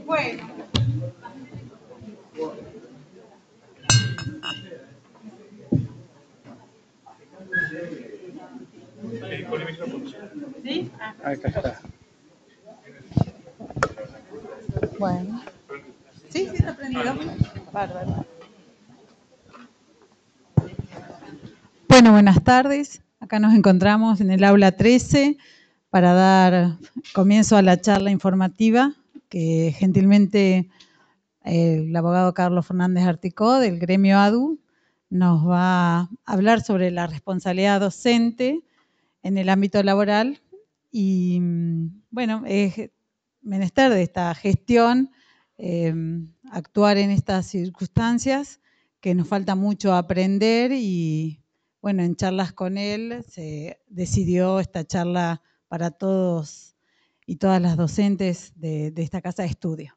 Bueno. ¿Sí? Acá está. Bueno. Sí, está prendido. Bárbaro. Bueno, buenas tardes. Acá nos encontramos en el aula 13 para dar comienzo a la charla informativa que gentilmente el abogado Carlos Fernández Articó del gremio ADU nos va a hablar sobre la responsabilidad docente en el ámbito laboral y, bueno, es menester de esta gestión actuar en estas circunstancias que nos falta mucho aprender y, bueno, en charlas con él se decidió esta charla para todos y todas las docentes de esta casa de estudio.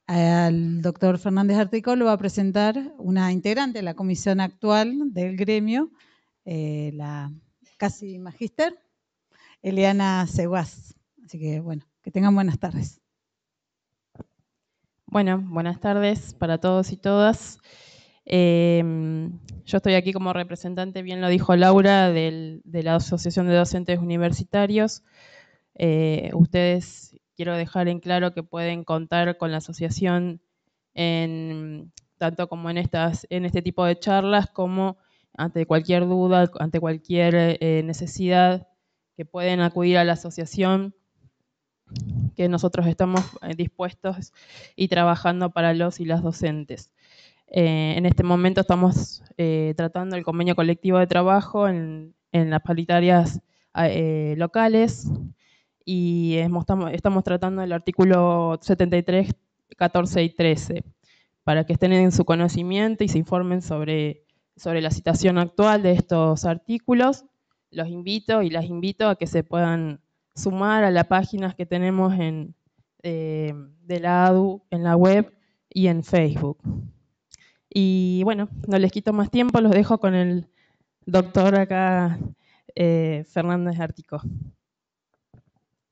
Al doctor Fernández Articó lo va a presentar una integrante de la comisión actual del gremio, la casi magíster, Eliana Seguás. Así que, bueno, que tengan buenas tardes. Bueno, buenas tardes para todos y todas. Yo estoy aquí como representante, bien lo dijo Laura, de la Asociación de Docentes Universitarios. Ustedes quiero dejar en claro que pueden contar con la asociación tanto como en este tipo de charlas, como ante cualquier duda, ante cualquier necesidad, que pueden acudir a la asociación, que nosotros estamos dispuestos y trabajando para los y las docentes. En este momento estamos tratando el convenio colectivo de trabajo en las paritarias locales y estamos tratando el artículo 73, 14 y 13 para que estén en su conocimiento y se informen sobre la situación actual de estos artículos. Los invito y las invito a que se puedan sumar a las páginas que tenemos de la ADU en la web y en Facebook. Y bueno, no les quito más tiempo, los dejo con el doctor acá, Fernández Articó.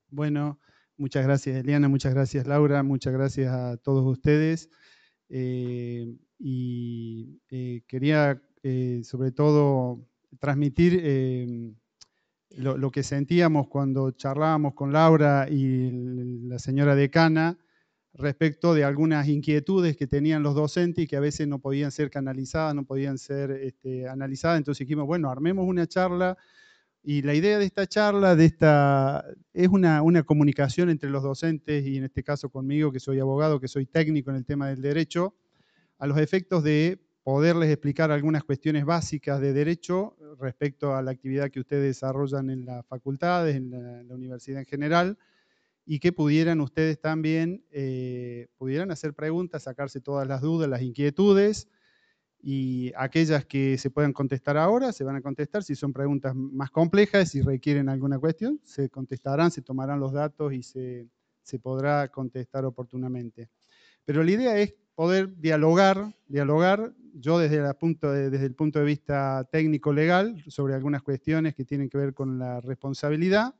Bueno, muchas gracias Eliana, muchas gracias Laura, muchas gracias a todos ustedes. Quería sobre todo transmitir lo que sentíamos cuando charlábamos con Laura y la señora decana respecto de algunas inquietudes que tenían los docentes y que a veces no podían ser canalizadas, no podían ser analizadas. Entonces dijimos, bueno, armemos una charla. Y la idea de esta charla, es una comunicación entre los docentes y en este caso conmigo, que soy abogado, que soy técnico en el tema del derecho, a los efectos de poderles explicar algunas cuestiones básicas de derecho respecto a la actividad que ustedes desarrollan en las facultades, en la universidad en general, y que pudieran ustedes también pudieran hacer preguntas, sacarse todas las dudas, las inquietudes, y aquellas que se puedan contestar ahora se van a contestar. Si son preguntas más complejas, si requieren alguna cuestión, se contestarán, se tomarán los datos y se podrá contestar oportunamente. Pero la idea es poder dialogar yo desde el punto de vista técnico-legal sobre algunas cuestiones que tienen que ver con la responsabilidad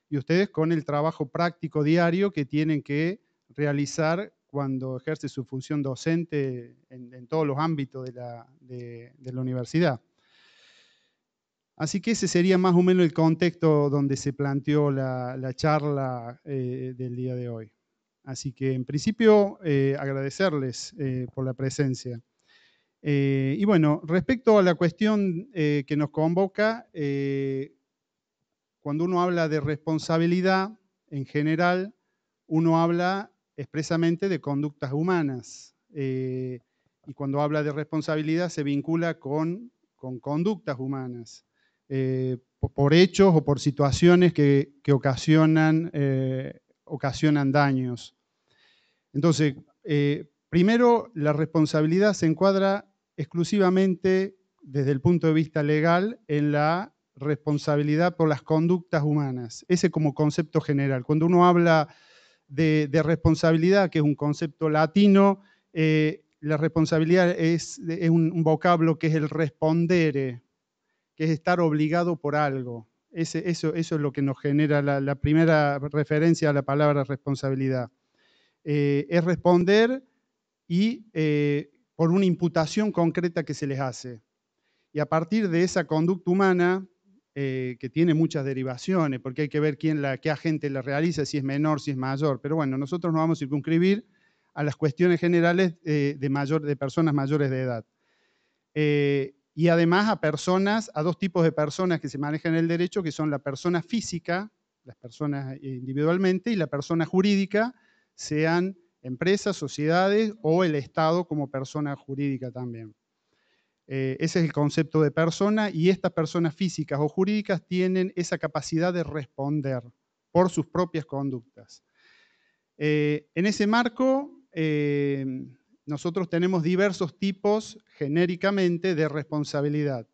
y ustedes con el trabajo práctico diario que tienen que realizar cuando ejerce su función docente en todos los ámbitos de la universidad. Así que ese sería más o menos el contexto donde se planteó la charla del día de hoy. Así que en principio agradecerles por la presencia. Y bueno, respecto a la cuestión que nos convoca, cuando uno habla de responsabilidad, en general, uno habla expresamente de conductas humanas. y cuando habla de responsabilidad se vincula con conductas humanas, por hechos o por situaciones que ocasionan daños. Entonces, primero, la responsabilidad se encuadra exclusivamente desde el punto de vista legal en la responsabilidad por las conductas humanas. Ese como concepto general. Cuando uno habla de responsabilidad, que es un concepto latino, la responsabilidad es un vocablo que es el respondere, que es estar obligado por algo. Eso es lo que nos genera la primera referencia a la palabra responsabilidad. Es responder y por una imputación concreta que se les hace. Y a partir de esa conducta humana, que tiene muchas derivaciones, porque hay que ver qué agente la realiza, si es menor, si es mayor. Pero bueno, nosotros nos vamos a circunscribir a las cuestiones generales de personas mayores de edad. Y además a dos tipos de personas que se manejan en el derecho, que son la persona física, las personas individualmente, y la persona jurídica, sean empresas, sociedades o el Estado como persona jurídica también. Ese es el concepto de persona, y estas personas físicas o jurídicas tienen esa capacidad de responder por sus propias conductas. En ese marco, nosotros tenemos diversos tipos genéricamente de responsabilidad.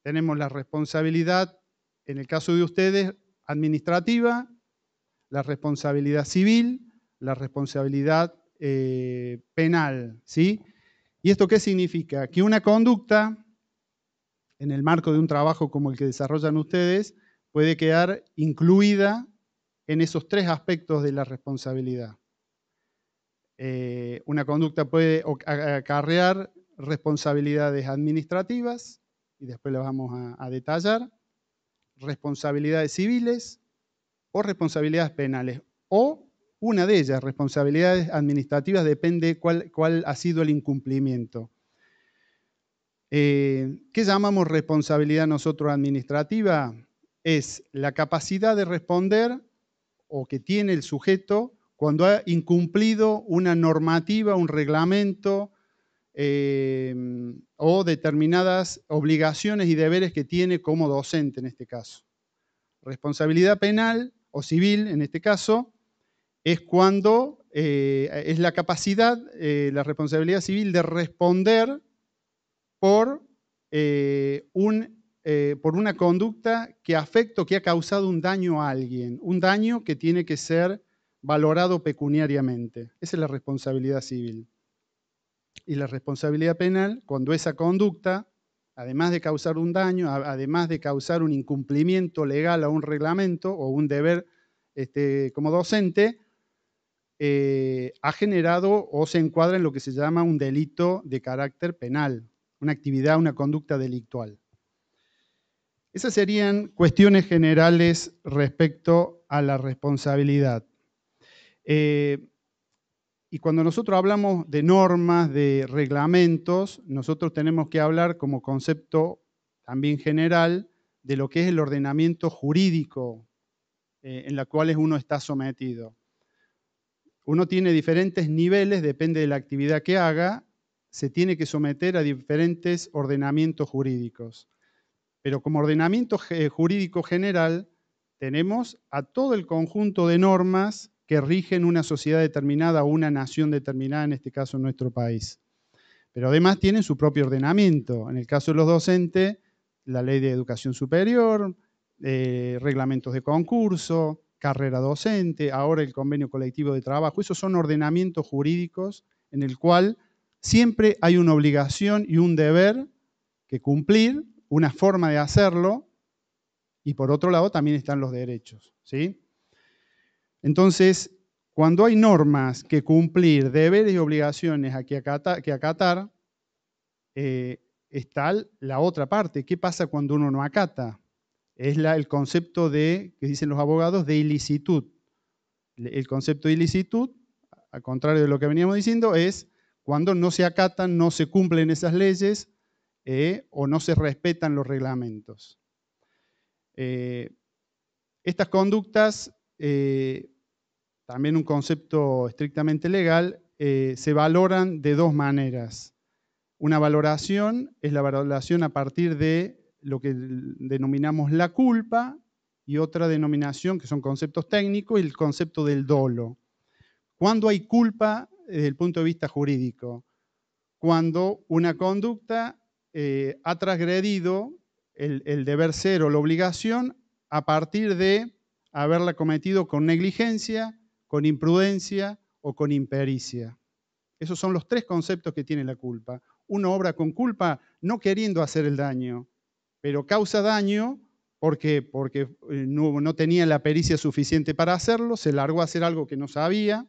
Tenemos la responsabilidad, en el caso de ustedes, administrativa, la responsabilidad civil, la responsabilidad penal, ¿sí? ¿Y esto qué significa? Que una conducta, en el marco de un trabajo como el que desarrollan ustedes, puede quedar incluida en esos tres aspectos de la responsabilidad. Una conducta puede acarrear responsabilidades administrativas, y después las vamos a detallar, responsabilidades civiles o responsabilidades penales, o una de ellas, responsabilidades administrativas, depende cuál ha sido el incumplimiento. ¿Qué llamamos responsabilidad nosotros administrativa? Es la capacidad de responder o que tiene el sujeto cuando ha incumplido una normativa, un reglamento o determinadas obligaciones y deberes que tiene como docente en este caso. Responsabilidad penal o civil en este caso es cuando es la capacidad, la responsabilidad civil de responder por una conducta que afecta o que ha causado un daño a alguien, un daño que tiene que ser valorado pecuniariamente. Esa es la responsabilidad civil. Y la responsabilidad penal, cuando esa conducta, además de causar un daño, además de causar un incumplimiento legal a un reglamento o un deber como docente, ha generado o se encuadra en lo que se llama un delito de carácter penal, una actividad, una conducta delictual. Esas serían cuestiones generales respecto a la responsabilidad. Y cuando nosotros hablamos de normas, de reglamentos, nosotros tenemos que hablar como concepto también general de lo que es el ordenamiento jurídico en el cual uno está sometido. Uno tiene diferentes niveles, depende de la actividad que haga, se tiene que someter a diferentes ordenamientos jurídicos. Pero como ordenamiento jurídico general, tenemos a todo el conjunto de normas que rigen una sociedad determinada o una nación determinada, en este caso nuestro país. Pero además tienen su propio ordenamiento. En el caso de los docentes, la Ley de Educación Superior, reglamentos de concurso, carrera docente, ahora el convenio colectivo de trabajo. Esos son ordenamientos jurídicos en el cual siempre hay una obligación y un deber que cumplir, una forma de hacerlo, y por otro lado también están los derechos, ¿sí? Entonces, cuando hay normas que cumplir, deberes y obligaciones que acatar, está la otra parte. ¿Qué pasa cuando uno no acata? Es el concepto que dicen los abogados, de ilicitud. El concepto de ilicitud, al contrario de lo que veníamos diciendo, es cuando no se acatan, no se cumplen esas leyes o no se respetan los reglamentos. Estas conductas, también un concepto estrictamente legal, se valoran de dos maneras. Una valoración es la valoración a partir de lo que denominamos la culpa, y otra denominación, que son conceptos técnicos, y el concepto del dolo. ¿Cuándo hay culpa desde el punto de vista jurídico? Cuando una conducta ha transgredido el deber ser o la obligación a partir de haberla cometido con negligencia, con imprudencia o con impericia. Esos son los tres conceptos que tiene la culpa. Uno obra con culpa no queriendo hacer el daño, pero causa daño porque no tenía la pericia suficiente para hacerlo, se largó a hacer algo que no sabía,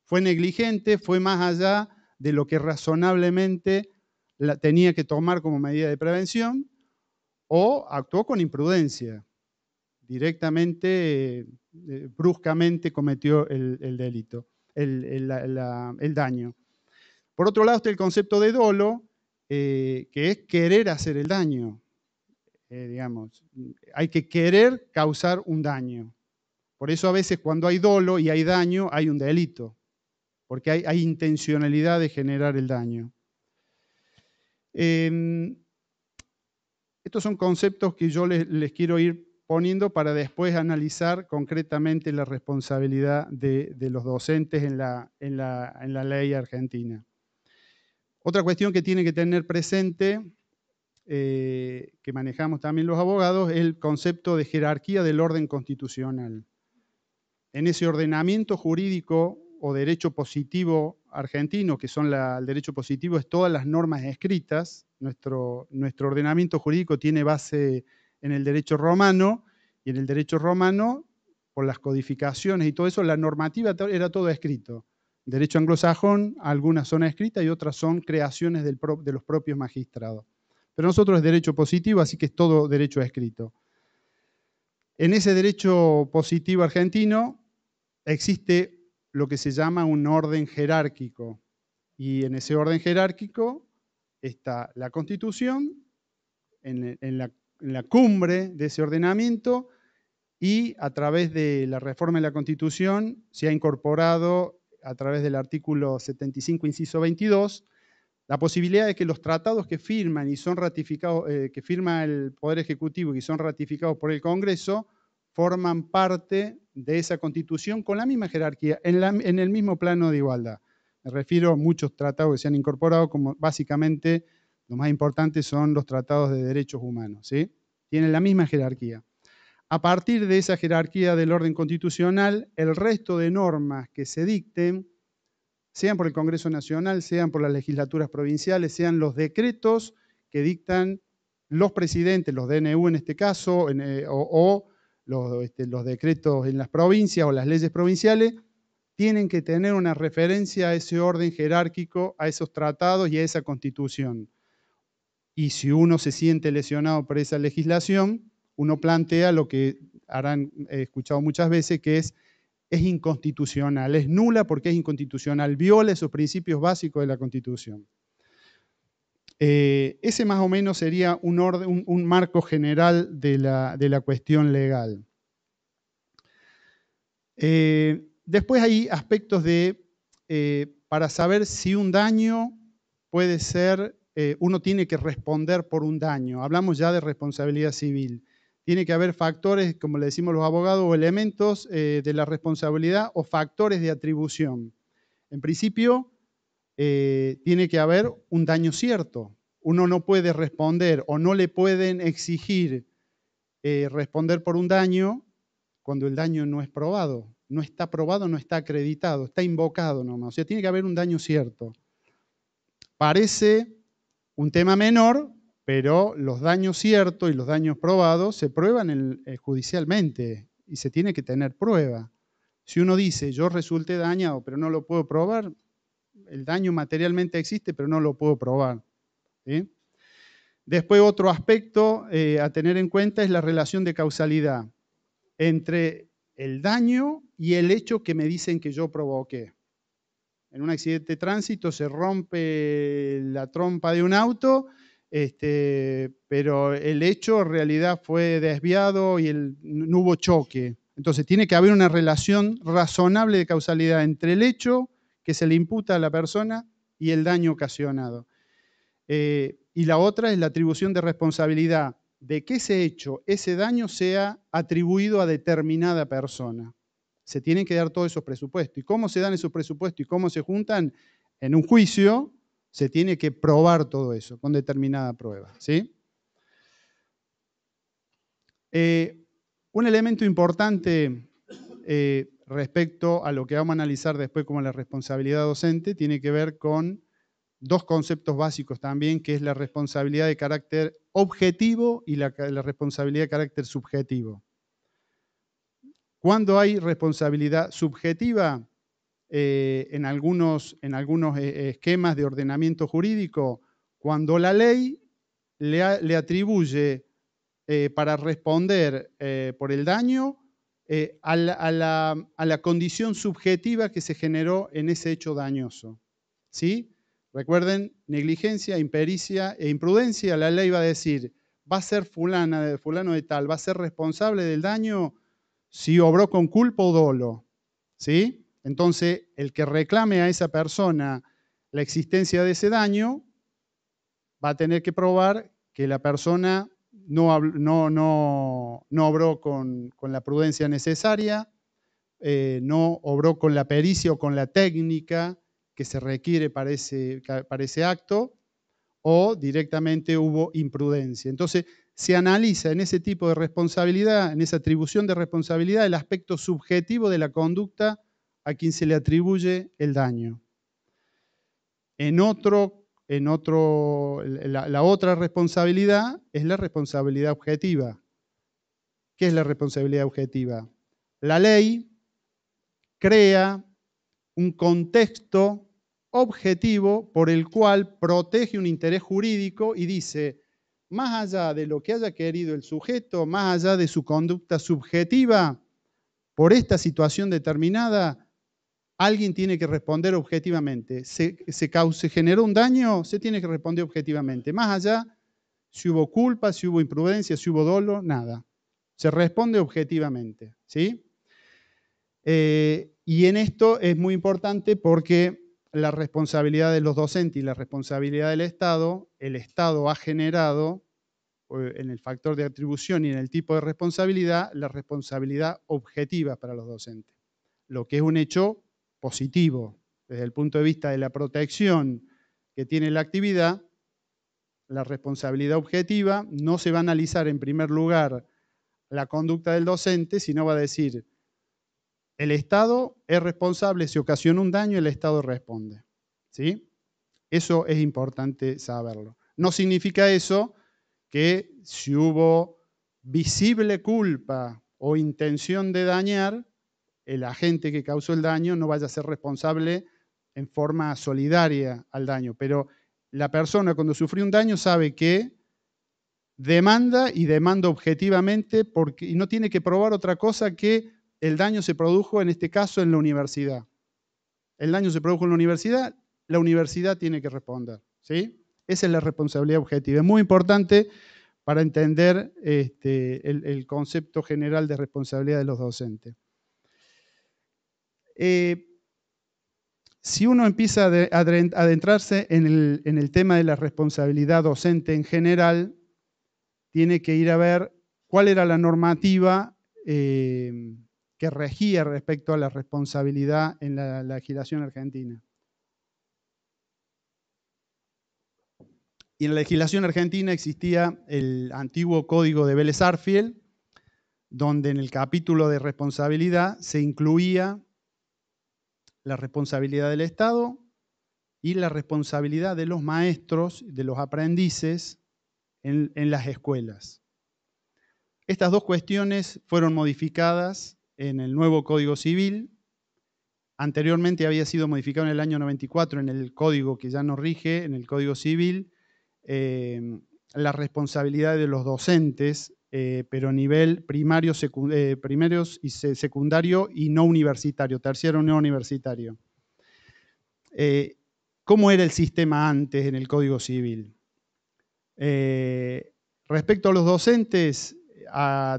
fue negligente, fue más allá de lo que razonablemente tenía que tomar como medida de prevención, o actuó con imprudencia, directamente, bruscamente cometió el delito, el daño. Por otro lado está el concepto de dolo, que es querer hacer el daño. Digamos, hay que querer causar un daño. Por eso a veces cuando hay dolo y hay daño, hay un delito, porque hay intencionalidad de generar el daño. Estos son conceptos que yo les quiero ir poniendo para después analizar concretamente la responsabilidad de los docentes en la ley argentina. Otra cuestión que tiene que tener presente, que manejamos también los abogados, es el concepto de jerarquía del orden constitucional. En ese ordenamiento jurídico o derecho positivo argentino, que son el derecho positivo es todas las normas escritas, nuestro ordenamiento jurídico tiene base en el derecho romano, y en el derecho romano, por las codificaciones y todo eso, la normativa era todo escrito. Derecho anglosajón, algunas son escritas y otras son creaciones de los propios magistrados. Pero nosotros es derecho positivo, así que es todo derecho escrito. En ese derecho positivo argentino existe lo que se llama un orden jerárquico. Y en ese orden jerárquico está la Constitución, en la cumbre de ese ordenamiento, y a través de la reforma de la Constitución se ha incorporado, a través del artículo 75, inciso 22, la posibilidad de que los tratados que firman y son ratificados, que firma el Poder Ejecutivo y son ratificados por el Congreso, forman parte de esa Constitución con la misma jerarquía, en el mismo plano de igualdad. Me refiero a muchos tratados que se han incorporado, como básicamente los más importantes son los tratados de derechos humanos, ¿sí? Tienen la misma jerarquía. A partir de esa jerarquía del orden constitucional, el resto de normas que se dicten, sean por el Congreso Nacional, sean por las legislaturas provinciales, sean los decretos que dictan los presidentes, los DNU en este caso, o los decretos en las provincias o las leyes provinciales, tienen que tener una referencia a ese orden jerárquico, a esos tratados y a esa Constitución. Y si uno se siente lesionado por esa legislación, uno plantea lo que he escuchado muchas veces, que es inconstitucional, es nula porque es inconstitucional, viola esos principios básicos de la Constitución. Ese más o menos sería un marco general de la cuestión legal. Después hay aspectos para saber si un daño puede ser, uno tiene que responder por un daño. Hablamos ya de responsabilidad civil. Tiene que haber factores, como le decimos los abogados, o elementos de la responsabilidad o factores de atribución. En principio, tiene que haber un daño cierto. Uno no puede responder o no le pueden exigir responder por un daño cuando el daño no es probado. No está probado, no está acreditado, está invocado nomás. O sea, tiene que haber un daño cierto. Parece un tema menor, pero los daños ciertos y los daños probados se prueban judicialmente y se tiene que tener prueba. Si uno dice, yo resulté dañado, pero no lo puedo probar, el daño materialmente existe, pero no lo puedo probar. ¿Sí? Después, otro aspecto a tener en cuenta es la relación de causalidad entre el daño y el hecho que me dicen que yo provoqué. En un accidente de tránsito se rompe la trompa de un auto, pero el hecho en realidad fue desviado y no hubo choque. Entonces tiene que haber una relación razonable de causalidad entre el hecho que se le imputa a la persona y el daño ocasionado. Y la otra es la atribución de responsabilidad de que ese hecho, ese daño sea atribuido a determinada persona. Se tienen que dar todos esos presupuestos. ¿Y cómo se dan esos presupuestos y cómo se juntan? En un juicio se tiene que probar todo eso con determinada prueba, ¿sí? Un elemento importante respecto a lo que vamos a analizar después como la responsabilidad docente tiene que ver con dos conceptos básicos también, que es la responsabilidad de carácter objetivo y la responsabilidad de carácter subjetivo. Cuando hay responsabilidad subjetiva, en algunos esquemas de ordenamiento jurídico, cuando la ley le atribuye para responder por el daño a la condición subjetiva que se generó en ese hecho dañoso. ¿Sí? Recuerden, negligencia, impericia e imprudencia, la ley va a decir, va a ser fulano de tal, va a ser responsable del daño si obró con culpa o dolo. ¿Sí? Entonces, el que reclame a esa persona la existencia de ese daño va a tener que probar que la persona no obró con la prudencia necesaria, no obró con la pericia o con la técnica que se requiere para ese acto, o directamente hubo imprudencia. Entonces, se analiza en ese tipo de responsabilidad, en esa atribución de responsabilidad, el aspecto subjetivo de la conducta a quien se le atribuye el daño. La otra responsabilidad es la responsabilidad objetiva. ¿Qué es la responsabilidad objetiva? La ley crea un contexto objetivo por el cual protege un interés jurídico y dice, más allá de lo que haya querido el sujeto, más allá de su conducta subjetiva, por esta situación determinada, alguien tiene que responder objetivamente. Se generó un daño, se tiene que responder objetivamente. Más allá, si hubo culpa, si hubo imprudencia, si hubo dolo, nada. Se responde objetivamente, ¿sí? Y en esto es muy importante porque la responsabilidad de los docentes y la responsabilidad del Estado, el Estado ha generado en el factor de atribución y en el tipo de responsabilidad, la responsabilidad objetiva para los docentes. Lo que es un hecho positivo. Desde el punto de vista de la protección que tiene la actividad, la responsabilidad objetiva no se va a analizar en primer lugar la conducta del docente, sino va a decir, el Estado es responsable, si ocasiona un daño, el Estado responde. ¿Sí? Eso es importante saberlo. No significa eso que si hubo visible culpa o intención de dañar, el agente que causó el daño no vaya a ser responsable en forma solidaria al daño. Pero la persona cuando sufrió un daño sabe que demanda y demanda objetivamente y no tiene que probar otra cosa que el daño se produjo, en este caso, en la universidad. El daño se produjo en la universidad tiene que responder. ¿Sí? Esa es la responsabilidad objetiva. Es muy importante para entender el concepto general de responsabilidad de los docentes. Si uno empieza a adentrarse en el tema de la responsabilidad docente en general, tiene que ir a ver cuál era la normativa que regía respecto a la responsabilidad en la legislación argentina. Y en la legislación argentina existía el antiguo Código de Vélez-Sarsfield, donde en el capítulo de responsabilidad se incluía la responsabilidad del Estado y la responsabilidad de los maestros, de los aprendices en las escuelas. Estas dos cuestiones fueron modificadas en el nuevo Código Civil. Anteriormente había sido modificado en el año 94 en el código que ya nos rige, en el Código Civil, la responsabilidad de los docentes, pero a nivel primarios y secundario y no universitario, terciario no universitario. ¿Cómo era el sistema antes en el Código Civil? Respecto a los docentes,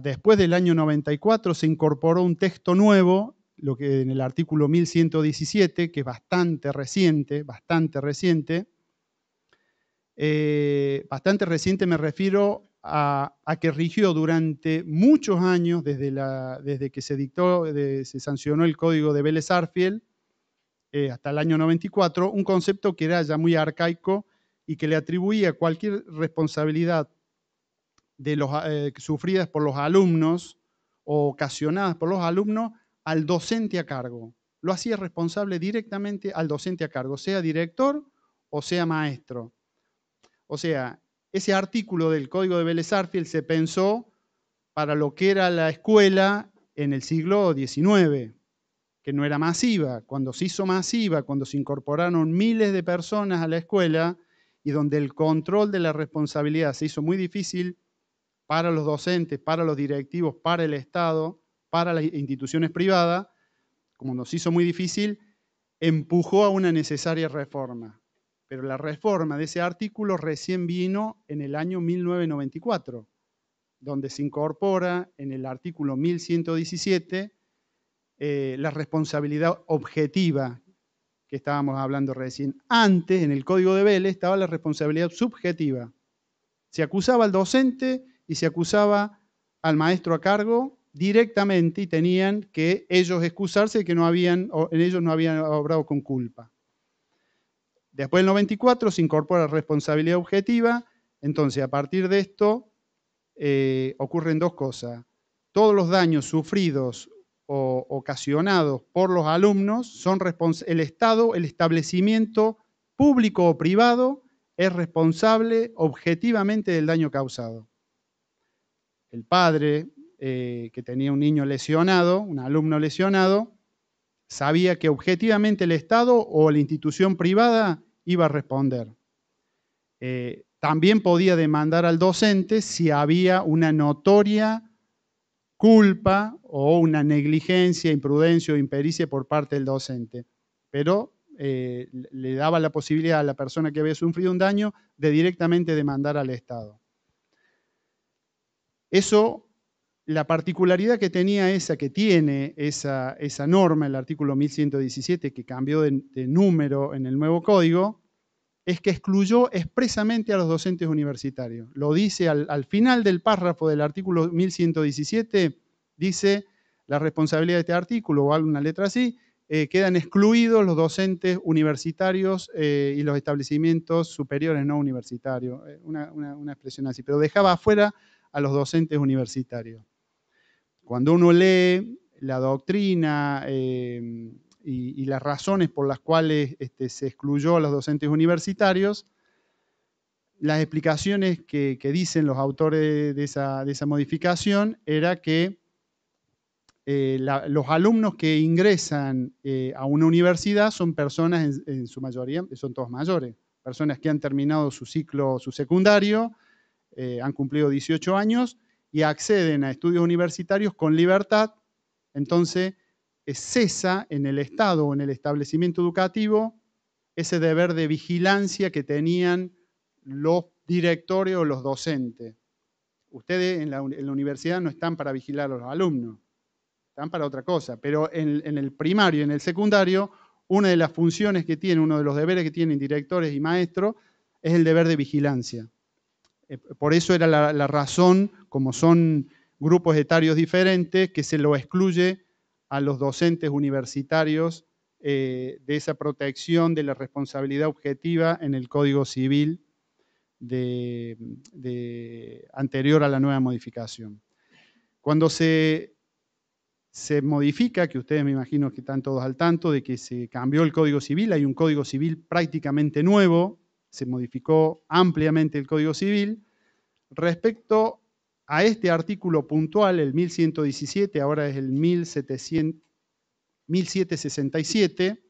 después del año 94 se incorporó un texto nuevo, lo que en el artículo 1117, que es bastante reciente, Bastante reciente me refiero a que rigió durante muchos años, desde que se sancionó el Código de Vélez-Sarsfield hasta el año 94, un concepto que era ya muy arcaico y que le atribuía cualquier responsabilidad sufridas por los alumnos o ocasionadas por los alumnos al docente a cargo. Lo hacía responsable directamente al docente a cargo, sea director o sea maestro. O sea, ese artículo del Código de Vélez-Sarsfield se pensó para lo que era la escuela en el siglo XIX, que no era masiva. Cuando se hizo masiva, cuando se incorporaron miles de personas a la escuela y donde el control de la responsabilidad se hizo muy difícil para los docentes, para los directivos, para el Estado, para las instituciones privadas, como nos hizo muy difícil, empujó a una necesaria reforma. Pero la reforma de ese artículo recién vino en el año 1994, donde se incorpora en el artículo 1117 la responsabilidad objetiva que estábamos hablando recién. Antes, en el Código de Vélez, estaba la responsabilidad subjetiva. Se acusaba al docente y se acusaba al maestro a cargo directamente y tenían que ellos excusarse de que ellos no habían obrado con culpa. Después del 94 se incorpora la responsabilidad objetiva, entonces a partir de esto ocurren dos cosas. Todos los daños sufridos o ocasionados por los alumnos son el Estado, el establecimiento público o privado, es responsable objetivamente del daño causado. El padre que tenía un niño lesionado, un alumno lesionado, sabía que objetivamente el Estado o la institución privada iba a responder. También podía demandar al docente si había una notoria culpa o una negligencia, imprudencia o impericia por parte del docente. Pero le daba la posibilidad a la persona que había sufrido un daño de directamente demandar al Estado. Eso, la particularidad que tiene esa norma, el artículo 1117, que cambió de número en el nuevo código, es que excluyó expresamente a los docentes universitarios. Lo dice al final del párrafo del artículo 1117, dice la responsabilidad de este artículo, o alguna letra así, quedan excluidos los docentes universitarios y los establecimientos superiores no universitarios, una expresión así, pero dejaba afuera a los docentes universitarios. Cuando uno lee la doctrina y las razones por las cuales se excluyó a los docentes universitarios, las explicaciones que dicen los autores de esa modificación era que los alumnos que ingresan a una universidad son personas, en su mayoría, son todos mayores, personas que han terminado su ciclo, su secundario, han cumplido 18 años y acceden a estudios universitarios con libertad. Entonces cesa en el Estado o en el establecimiento educativo ese deber de vigilancia que tenían los directores o los docentes. Ustedes en la universidad no están para vigilar a los alumnos, están para otra cosa, pero en el primario y en el secundario, una de las funciones que tienen, uno de los deberes que tienen directores y maestros es el deber de vigilancia. Por eso era la razón, como son grupos etarios diferentes, que se lo excluye a los docentes universitarios de esa protección de la responsabilidad objetiva en el Código Civil anterior a la nueva modificación. Cuando se modifica, que ustedes me imagino que están todos al tanto de que se cambió el Código Civil, hay un Código Civil prácticamente nuevo, se modificó ampliamente el Código Civil. Respecto a este artículo puntual, el 1117, ahora es el 1767,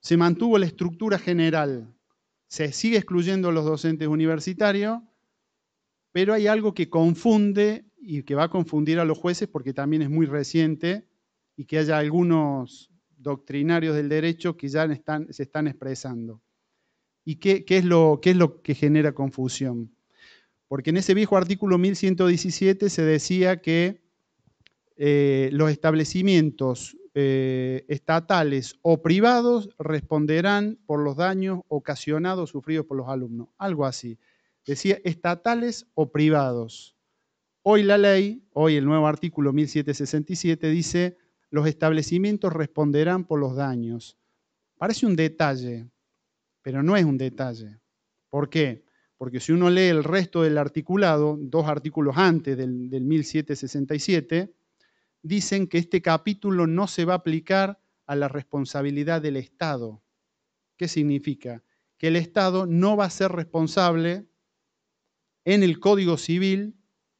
se mantuvo la estructura general. Se sigue excluyendo a los docentes universitarios, pero hay algo que confunde y que va a confundir a los jueces porque también es muy reciente y que haya algunos doctrinarios del derecho que ya se están expresando. ¿Y qué es lo que genera confusión? Porque en ese viejo artículo 1117 se decía que los establecimientos estatales o privados responderán por los daños ocasionados o sufridos por los alumnos. Algo así. Decía estatales o privados. Hoy la ley, hoy el nuevo artículo 1767 dice los establecimientos responderán por los daños. Parece un detalle, pero no es un detalle. ¿Por qué? Porque si uno lee el resto del articulado, 2 artículos antes del 1767, dicen que este capítulo no se va a aplicar a la responsabilidad del Estado. ¿Qué significa? Que el Estado no va a ser responsable en el Código Civil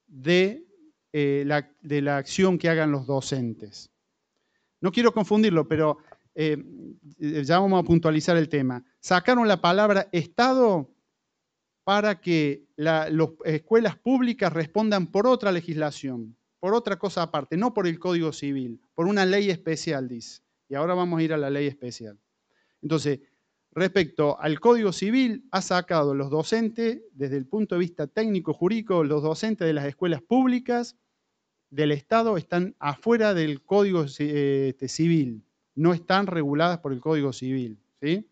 de la acción que hagan los docentes. No quiero confundirlo, pero ya vamos a puntualizar el tema. Sacaron la palabra Estado para que las escuelas públicas respondan por otra legislación, por otra cosa aparte, no por el Código Civil, por una ley especial, dice. Y ahora vamos a ir a la ley especial. Entonces, respecto al Código Civil, ha sacado los docentes, desde el punto de vista técnico-jurídico, los docentes de las escuelas públicas del Estado están afuera del Código Civil, no están reguladas por el Código Civil, ¿sí?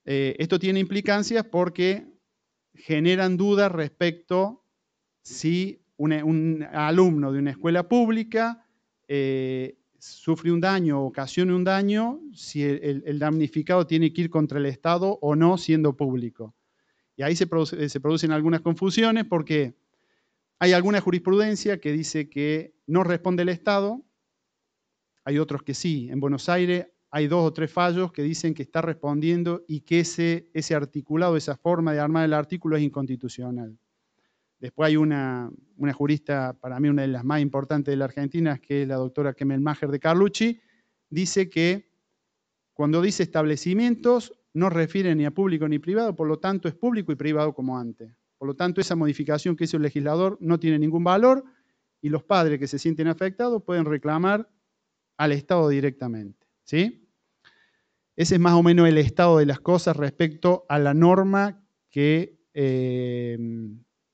Esto tiene implicancias porque generan dudas respecto si un alumno de una escuela pública sufre un daño o ocasiona un daño, si el damnificado tiene que ir contra el Estado o no, siendo público. Y ahí se producen algunas confusiones porque hay alguna jurisprudencia que dice que no responde el Estado, hay otros que sí. En Buenos Aires hay 2 o 3 fallos que dicen que está respondiendo y que ese articulado, esa forma de armar el artículo es inconstitucional. Después hay una jurista, para mí una de las más importantes de la Argentina, que es la doctora Kemmelmacher de Carlucci, dice que cuando dice establecimientos no refiere ni a público ni privado, por lo tanto es público y privado como antes. Por lo tanto, esa modificación que hizo el legislador no tiene ningún valor y los padres que se sienten afectados pueden reclamar al Estado directamente, ¿sí? Ese es más o menos el estado de las cosas respecto a la norma que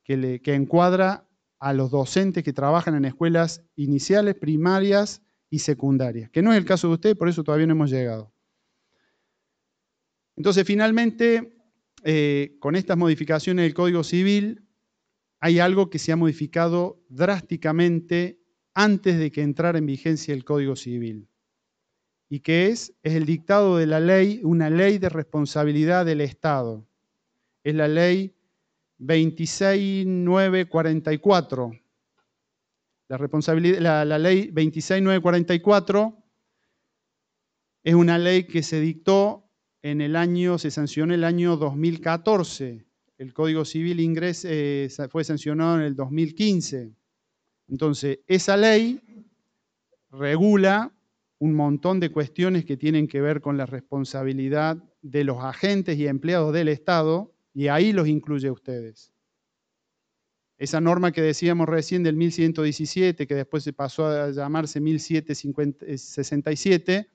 encuadra a los docentes que trabajan en escuelas iniciales, primarias y secundarias, que no es el caso de ustedes, por eso todavía no hemos llegado. Entonces, finalmente, con estas modificaciones del Código Civil, hay algo que se ha modificado drásticamente antes de que entrara en vigencia el Código Civil. ¿Y qué es? Es el dictado de la ley, una ley de responsabilidad del Estado. Es la ley 26944. La ley 26944 es una ley que se dictó se sancionó en el año 2014. El Código Civil fue sancionado en el 2015. Entonces, esa ley regula un montón de cuestiones que tienen que ver con la responsabilidad de los agentes y empleados del Estado, y ahí los incluye a ustedes. Esa norma que decíamos recién del 1117, que después se pasó a llamarse 1767,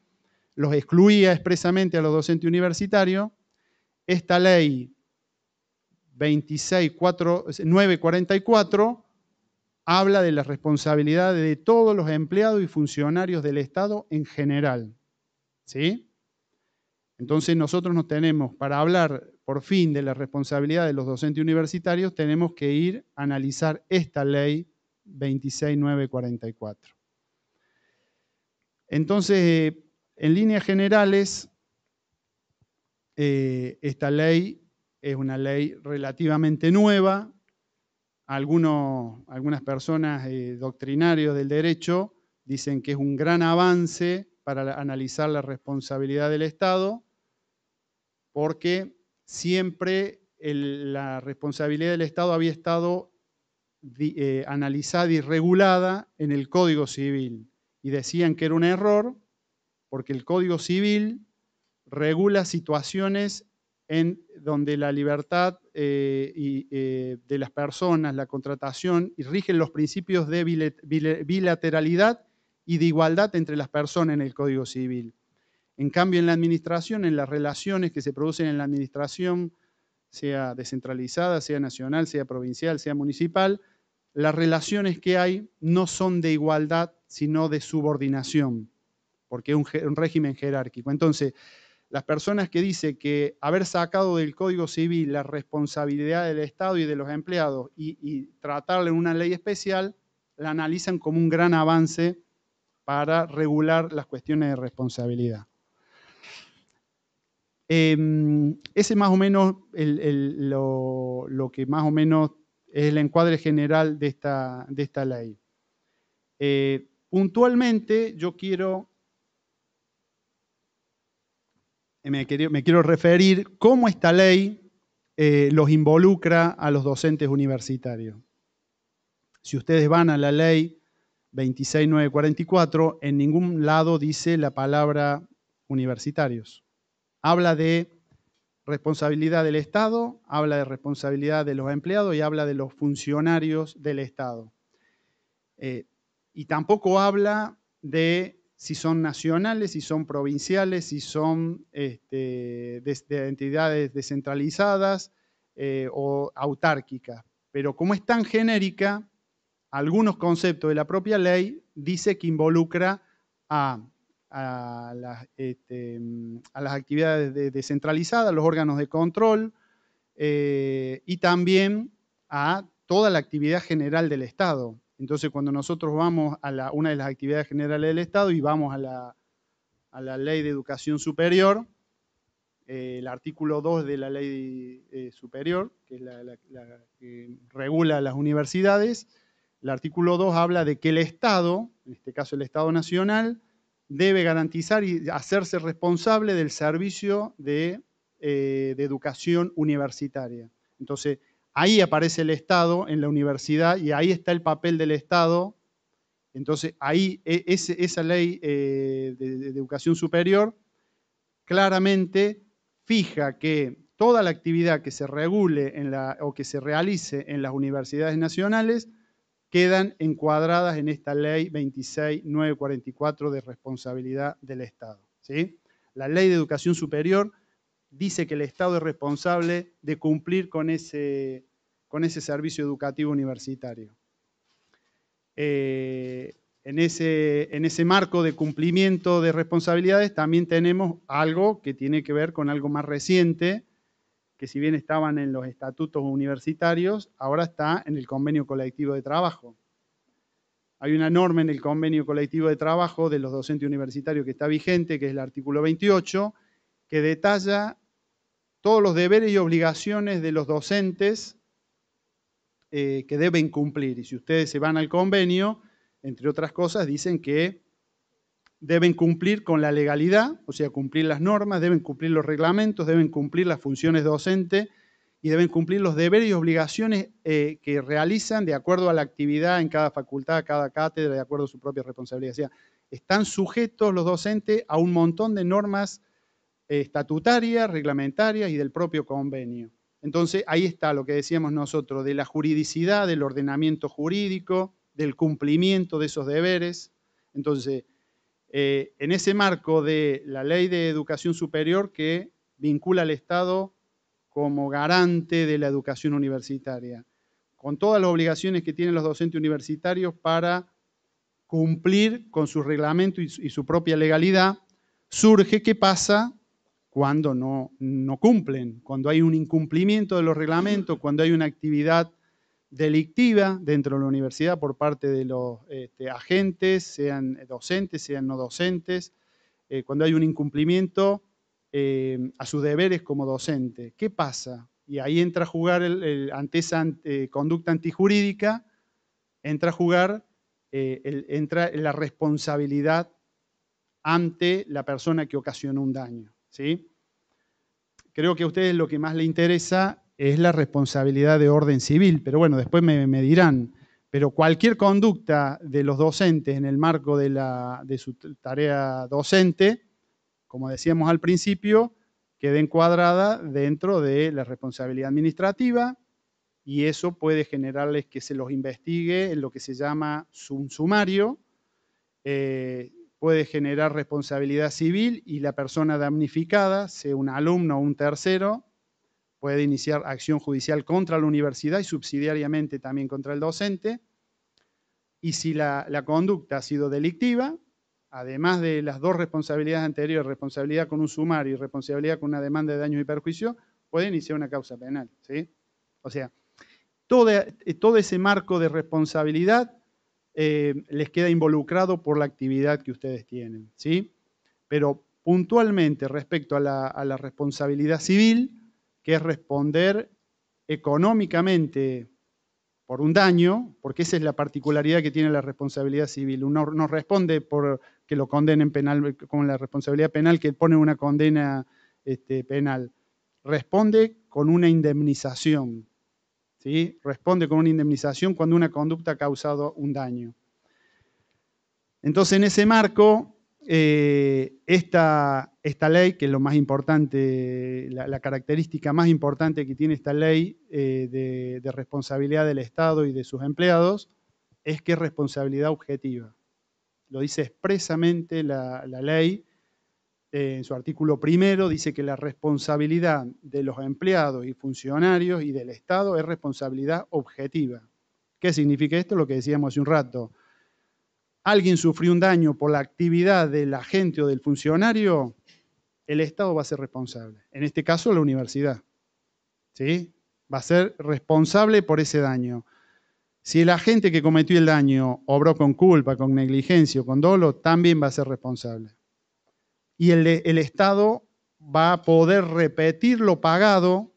los excluía expresamente a los docentes universitarios. Esta ley 26944 habla de la responsabilidad de todos los empleados y funcionarios del Estado en general, ¿sí? Entonces nosotros nos tenemos, para hablar por fin de la responsabilidad de los docentes universitarios, tenemos que ir a analizar esta ley 26944. Entonces, en líneas generales, esta ley es una ley relativamente nueva. Algunas personas doctrinarios del derecho dicen que es un gran avance para analizar la responsabilidad del Estado, porque siempre la responsabilidad del Estado había estado analizada y regulada en el Código Civil. Y decían que era un error, porque el Código Civil regula situaciones en donde la libertad de las personas, la contratación, y rigen los principios de bilateralidad y de igualdad entre las personas en el Código Civil. En cambio, en la administración, en las relaciones que se producen en la administración, sea descentralizada, sea nacional, sea provincial, sea municipal, las relaciones que hay no son de igualdad, sino de subordinación, porque es un régimen jerárquico. Entonces, las personas que dicen que haber sacado del Código Civil la responsabilidad del Estado y de los empleados y tratarla en una ley especial, la analizan como un gran avance para regular las cuestiones de responsabilidad. Ese más o menos lo que más o menos es el encuadre general de esta ley. Puntualmente yo me quiero referir cómo esta ley los involucra a los docentes universitarios. Si ustedes van a la ley 26944, en ningún lado dice la palabra universitarios. Habla de responsabilidad del Estado, habla de responsabilidad de los empleados y habla de los funcionarios del Estado. Y tampoco habla de si son nacionales, si son provinciales, si son de entidades descentralizadas o autárquicas. Pero como es tan genérica, algunos conceptos de la propia ley dice que involucra a las actividades descentralizadas, los órganos de control y también a toda la actividad general del Estado. Entonces, cuando nosotros vamos a una de las actividades generales del Estado y vamos a la Ley de Educación Superior, el artículo 2 de la Ley Superior, que es la que regula las universidades, el artículo 2 habla de que el Estado, en este caso el Estado Nacional, debe garantizar y hacerse responsable del servicio de educación universitaria. Entonces, ahí aparece el Estado en la universidad y ahí está el papel del Estado. Entonces, ahí esa ley de educación superior claramente fija que toda la actividad que se regule o que se realice en las universidades nacionales quedan encuadradas en esta ley 26944 de responsabilidad del Estado. ¿Sí? La ley de educación superior dice que el Estado es responsable de cumplir con ese servicio educativo universitario. En ese marco de cumplimiento de responsabilidades también tenemos algo que tiene que ver con algo más reciente, que si bien estaban en los estatutos universitarios, ahora está en el convenio colectivo de trabajo. Hay una norma en el convenio colectivo de trabajo de los docentes universitarios que está vigente, que es el artículo 28, que detalla todos los deberes y obligaciones de los docentes que deben cumplir. Y si ustedes se van al convenio, entre otras cosas, dicen que deben cumplir con la legalidad, o sea, cumplir las normas, deben cumplir los reglamentos, deben cumplir las funciones docentes y deben cumplir los deberes y obligaciones que realizan de acuerdo a la actividad en cada facultad, cada cátedra, de acuerdo a su propia responsabilidad. O sea, están sujetos los docentes a un montón de normas estatutarias, reglamentarias y del propio convenio. Entonces, ahí está lo que decíamos nosotros, de la juridicidad, del ordenamiento jurídico, del cumplimiento de esos deberes. Entonces, en ese marco de la Ley de Educación Superior que vincula al Estado como garante de la educación universitaria, con todas las obligaciones que tienen los docentes universitarios para cumplir con su reglamento y su propia legalidad, surge qué pasa cuando no cumplen, cuando hay un incumplimiento de los reglamentos, cuando hay una actividad delictiva dentro de la universidad por parte de los agentes, sean docentes, sean no docentes, cuando hay un incumplimiento a sus deberes como docente. ¿Qué pasa? Y ahí entra a jugar, ante esa conducta antijurídica, entra a jugar entra la responsabilidad ante la persona que ocasionó un daño. ¿Sí? Creo que a ustedes lo que más les interesa es la responsabilidad de orden civil, pero bueno, después me dirán, pero cualquier conducta de los docentes en el marco de su tarea docente, como decíamos al principio, queda encuadrada dentro de la responsabilidad administrativa y eso puede generarles que se los investigue en lo que se llama un sumario, puede generar responsabilidad civil y la persona damnificada, sea un alumno o un tercero, puede iniciar acción judicial contra la universidad y subsidiariamente también contra el docente. y si la conducta ha sido delictiva, además de las dos responsabilidades anteriores, responsabilidad con un sumario y responsabilidad con una demanda de daños y perjuicios, puede iniciar una causa penal, ¿sí? O sea, todo ese marco de responsabilidad les queda involucrado por la actividad que ustedes tienen, ¿sí? Pero puntualmente respecto a la responsabilidad civil, que es responder económicamente por un daño, porque esa es la particularidad que tiene la responsabilidad civil. Uno no responde por que lo condenen penal, con la responsabilidad penal que pone una condena penal. Responde con una indemnización, ¿sí? Responde con una indemnización cuando una conducta ha causado un daño. Entonces, en ese marco, esta ley, que es lo más importante, la característica más importante que tiene esta ley de responsabilidad del Estado y de sus empleados, es que es responsabilidad objetiva. Lo dice expresamente la ley, en su artículo primero, dice que la responsabilidad de los empleados y funcionarios y del Estado es responsabilidad objetiva. ¿Qué significa esto? Lo que decíamos hace un rato. Alguien sufrió un daño por la actividad del agente o del funcionario, el Estado va a ser responsable. En este caso, la universidad, ¿sí? Va a ser responsable por ese daño. Si el agente que cometió el daño obró con culpa, con negligencia o con dolo, también va a ser responsable. Y el Estado va a poder repetir lo pagado,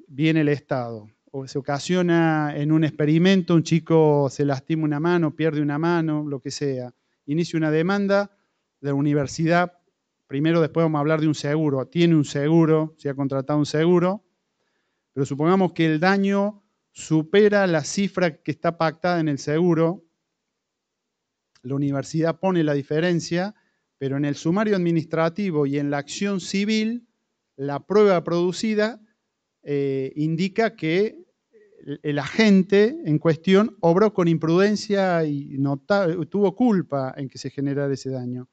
viene el Estado. O se ocasiona en un experimento, un chico se lastima una mano, pierde una mano, lo que sea. Inicia una demanda de la universidad. Primero, después vamos a hablar de un seguro. Tiene un seguro, se ha contratado un seguro, pero supongamos que el daño supera la cifra que está pactada en el seguro. La universidad pone la diferencia, pero en el sumario administrativo y en la acción civil, la prueba producida indica que el agente en cuestión obró con imprudencia y tuvo culpa en que se generara ese daño.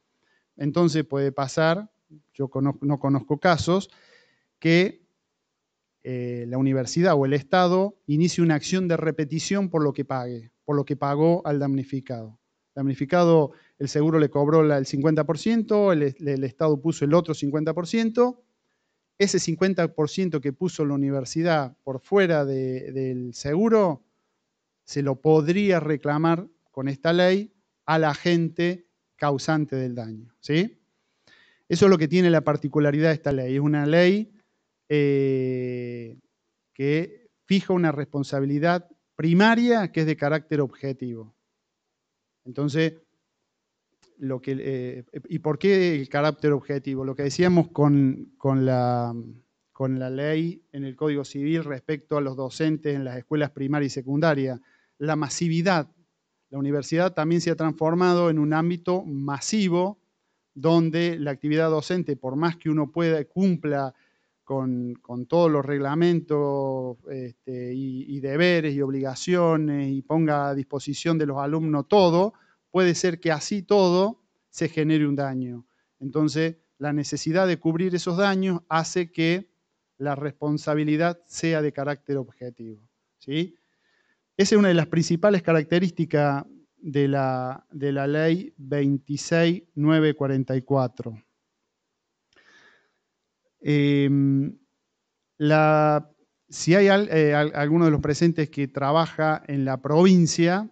Entonces puede pasar, yo no conozco casos, que la universidad o el Estado inicie una acción de repetición por lo que pague, por lo que pagó al damnificado. El damnificado, el seguro le cobró el 50%, el Estado puso el otro 50%. Ese 50% que puso la universidad por fuera del seguro, se lo podría reclamar con esta ley al agente causante del daño, ¿sí? Eso es lo que tiene la particularidad de esta ley. Es una ley que fija una responsabilidad primaria que es de carácter objetivo. Entonces, ¿y por qué el carácter objetivo? Lo que decíamos con la ley en el Código Civil respecto a los docentes en las escuelas primarias y secundarias, la masividad. La universidad también se ha transformado en un ámbito masivo donde la actividad docente, por más que uno cumpla con todos los reglamentos y deberes y obligaciones y ponga a disposición de los alumnos todo, puede ser que así todo se genere un daño. Entonces, la necesidad de cubrir esos daños hace que la responsabilidad sea de carácter objetivo, ¿sí? Esa es una de las principales características de la ley 26.944. Si hay alguno de los presentes que trabaja en la provincia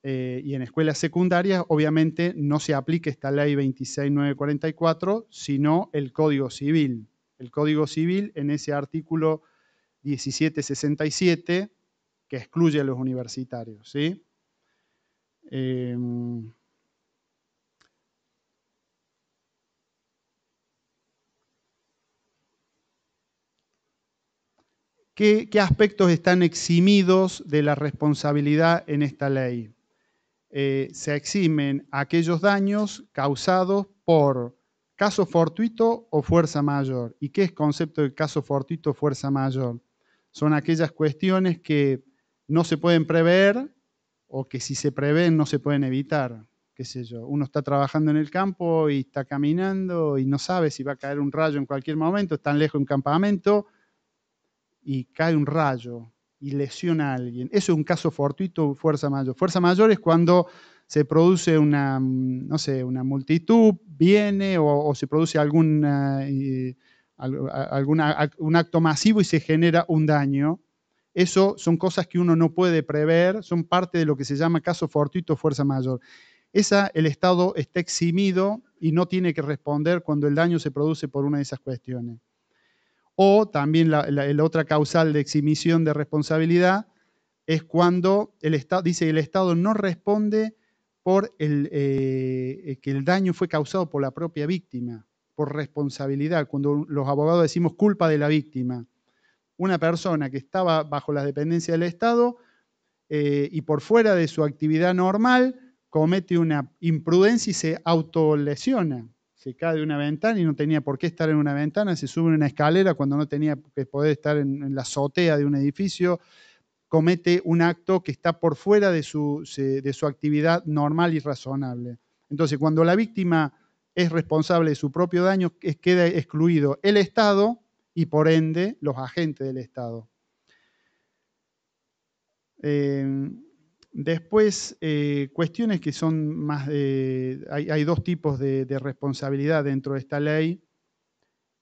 y en escuelas secundarias, obviamente no se aplica esta ley 26.944, sino el Código Civil. El Código Civil en ese artículo 1767 que excluye a los universitarios, ¿sí? ¿Qué aspectos están eximidos de la responsabilidad en esta ley? Se eximen aquellos daños causados por caso fortuito o fuerza mayor. ¿Y qué es concepto de caso fortuito o fuerza mayor? Son aquellas cuestiones que no se pueden prever o que si se prevén no se pueden evitar. Qué sé yo, uno está trabajando en el campo y está caminando y no sabe si va a caer un rayo en cualquier momento, está lejos de un campamento y cae un rayo. y lesiona a alguien. Eso es un caso fortuito, fuerza mayor. Fuerza mayor es cuando se produce una, no sé, una multitud, viene o se produce un acto masivo y se genera un daño. Eso son cosas que uno no puede prever, son parte de lo que se llama caso fortuito, fuerza mayor. El Estado está eximido y no tiene que responder cuando el daño se produce por una de esas cuestiones. O también la otra causal de exhibición de responsabilidad es cuando el Estado no responde por que el daño fue causado por la propia víctima, por responsabilidad, cuando los abogados decimos culpa de la víctima. Una persona que estaba bajo la dependencia del Estado y por fuera de su actividad normal comete una imprudencia y se autolesiona. Se cae de una ventana y no tenía por qué estar en una ventana, se sube en una escalera cuando no tenía que poder estar en la azotea de un edificio, comete un acto que está por fuera de su actividad normal y razonable. Entonces, cuando la víctima es responsable de su propio daño, queda excluido el Estado y por ende los agentes del Estado. Después, cuestiones que son más hay dos tipos de responsabilidad dentro de esta ley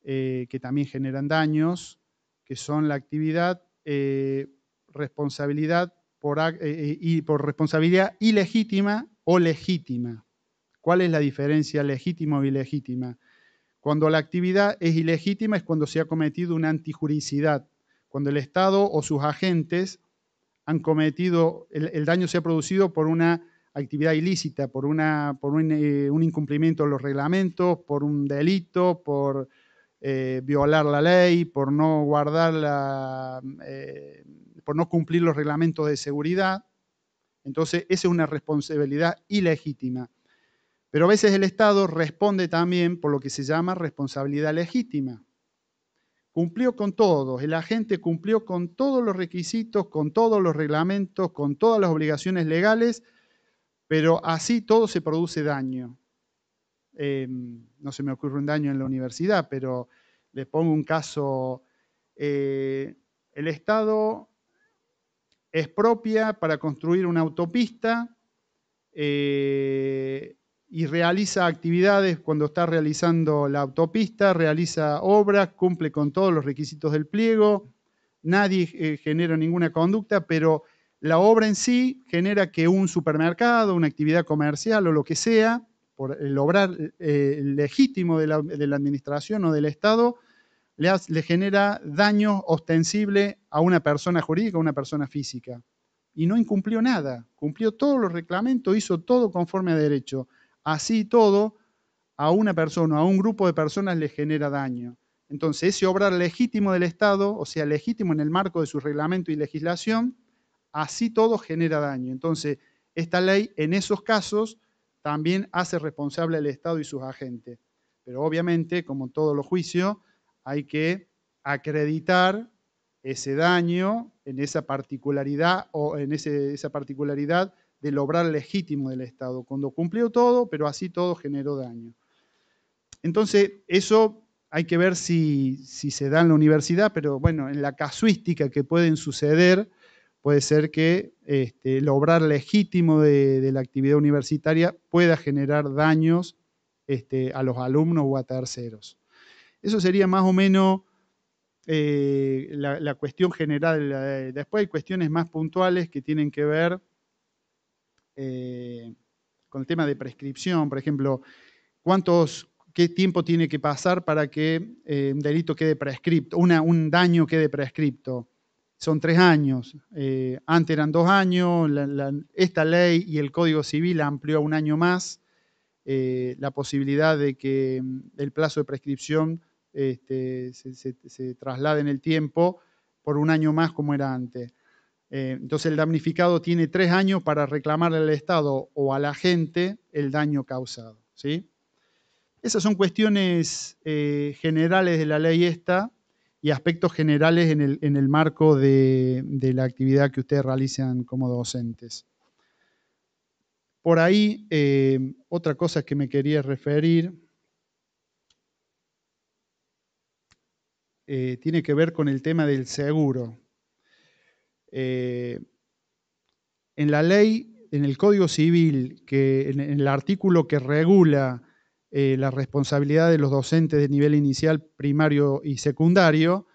que también generan daños, que son la actividad, responsabilidad por responsabilidad ilegítima o legítima. ¿Cuál es la diferencia legítima o ilegítima? Cuando la actividad es ilegítima es cuando se ha cometido una antijuricidad, cuando el Estado o sus agentes han cometido, el daño se ha producido por una actividad ilícita, por un incumplimiento de los reglamentos, por un delito, por violar la ley, por no por no cumplir los reglamentos de seguridad. Entonces, esa es una responsabilidad ilegítima. Pero a veces el Estado responde también por lo que se llama responsabilidad legítima. Cumplió con todo, el agente cumplió con todos los requisitos, con todos los reglamentos, con todas las obligaciones legales, pero así todo se produce daño. No se me ocurre un daño en la universidad, pero les pongo un caso. El Estado expropia para construir una autopista y realiza actividades cuando está realizando la autopista, realiza obras, cumple con todos los requisitos del pliego, nadie genera ninguna conducta, pero la obra en sí genera que un supermercado, una actividad comercial o lo que sea, por el obrar legítimo de la administración o del Estado, le genera daño ostensible a una persona jurídica o a una persona física. Y no incumplió nada, cumplió todos los reglamentos, hizo todo conforme a derecho. Así todo, a una persona, a un grupo de personas le genera daño. Entonces, ese obrar legítimo del Estado, o sea, legítimo en el marco de su reglamento y legislación, así todo genera daño. Entonces, esta ley en esos casos también hace responsable al Estado y sus agentes. Pero obviamente, como en todos los juicios, hay que acreditar ese daño en esa particularidad o en esa particularidad del obrar legítimo del Estado, cuando cumplió todo, pero así todo generó daño. Entonces, eso hay que ver si se da en la universidad, pero bueno, en la casuística que pueden suceder, puede ser que el obrar legítimo de la actividad universitaria pueda generar daños a los alumnos o a terceros. Eso sería más o menos la cuestión general. Después hay cuestiones más puntuales que tienen que ver con el tema de prescripción. Por ejemplo, qué tiempo tiene que pasar para que un delito quede prescripto, un daño quede prescripto. Son 3 años. Antes eran 2 años. Esta ley y el Código Civil amplió a 1 año más la posibilidad de que el plazo de prescripción se traslade en el tiempo por 1 año más como era antes. Entonces el damnificado tiene 3 años para reclamarle al Estado o al agente el daño causado, ¿sí? Esas son cuestiones generales de la ley esta y aspectos generales en el marco de la actividad que ustedes realizan como docentes. Por ahí, otra cosa que me quería referir tiene que ver con el tema del seguro. En la ley, en el Código Civil, en el artículo que regula la responsabilidad de los docentes de nivel inicial, primario y secundario,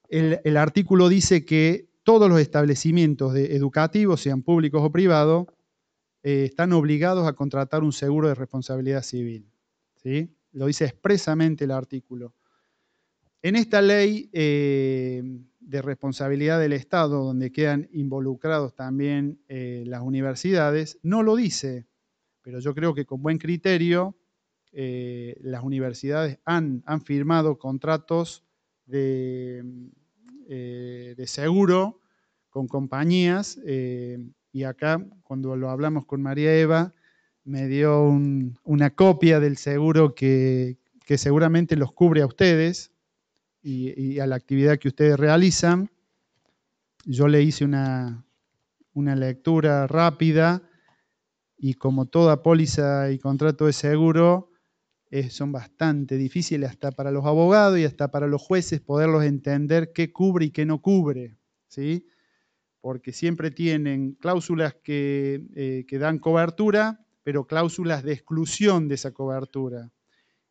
el artículo dice que todos los establecimientos educativos, sean públicos o privados, están obligados a contratar un seguro de responsabilidad civil, ¿sí? Lo dice expresamente el artículo. En esta ley de responsabilidad del Estado, donde quedan involucrados también las universidades, no lo dice, pero yo creo que con buen criterio las universidades han firmado contratos de seguro con compañías y acá cuando lo hablamos con María Eva me dio una copia del seguro que seguramente los cubre a ustedes y a la actividad que ustedes realizan. Yo le hice una lectura rápida y como toda póliza y contrato de seguro son bastante difíciles hasta para los abogados y hasta para los jueces poderlos entender qué cubre y qué no cubre, ¿sí? Porque siempre tienen cláusulas que dan cobertura, pero cláusulas de exclusión de esa cobertura.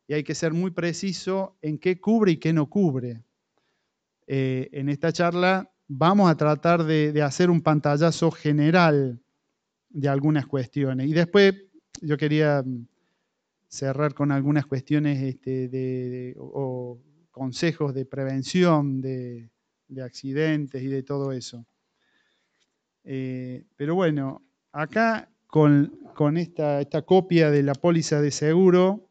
Y hay que ser muy preciso en qué cubre y qué no cubre. En esta charla vamos a tratar de hacer un pantallazo general de algunas cuestiones. Y después yo quería cerrar con algunas cuestiones o consejos de prevención de accidentes y de todo eso. Pero bueno, acá con esta copia de la póliza de seguro,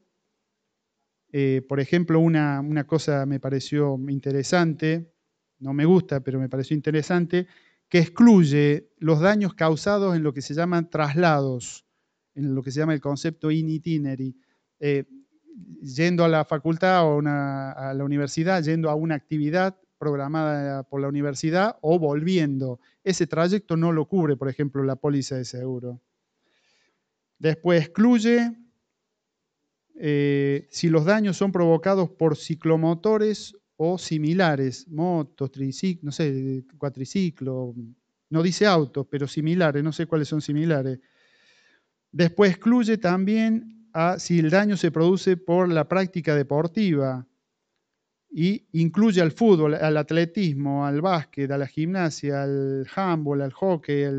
por ejemplo, una cosa me pareció interesante, no me gusta, pero me pareció interesante, que excluye los daños causados en lo que se llaman traslados, en lo que se llama el concepto in itineri. Yendo a la facultad o a la universidad, yendo a una actividad programada por la universidad o volviendo. Ese trayecto no lo cubre, por ejemplo, la póliza de seguro. Después excluye si los daños son provocados por ciclomotores o similares, motos, triciclos, no sé, cuatriciclo, no dice autos, pero similares, no sé cuáles son similares. Después excluye también si el daño se produce por la práctica deportiva y incluye al fútbol, al atletismo, al básquet, a la gimnasia, al handball, al hockey, a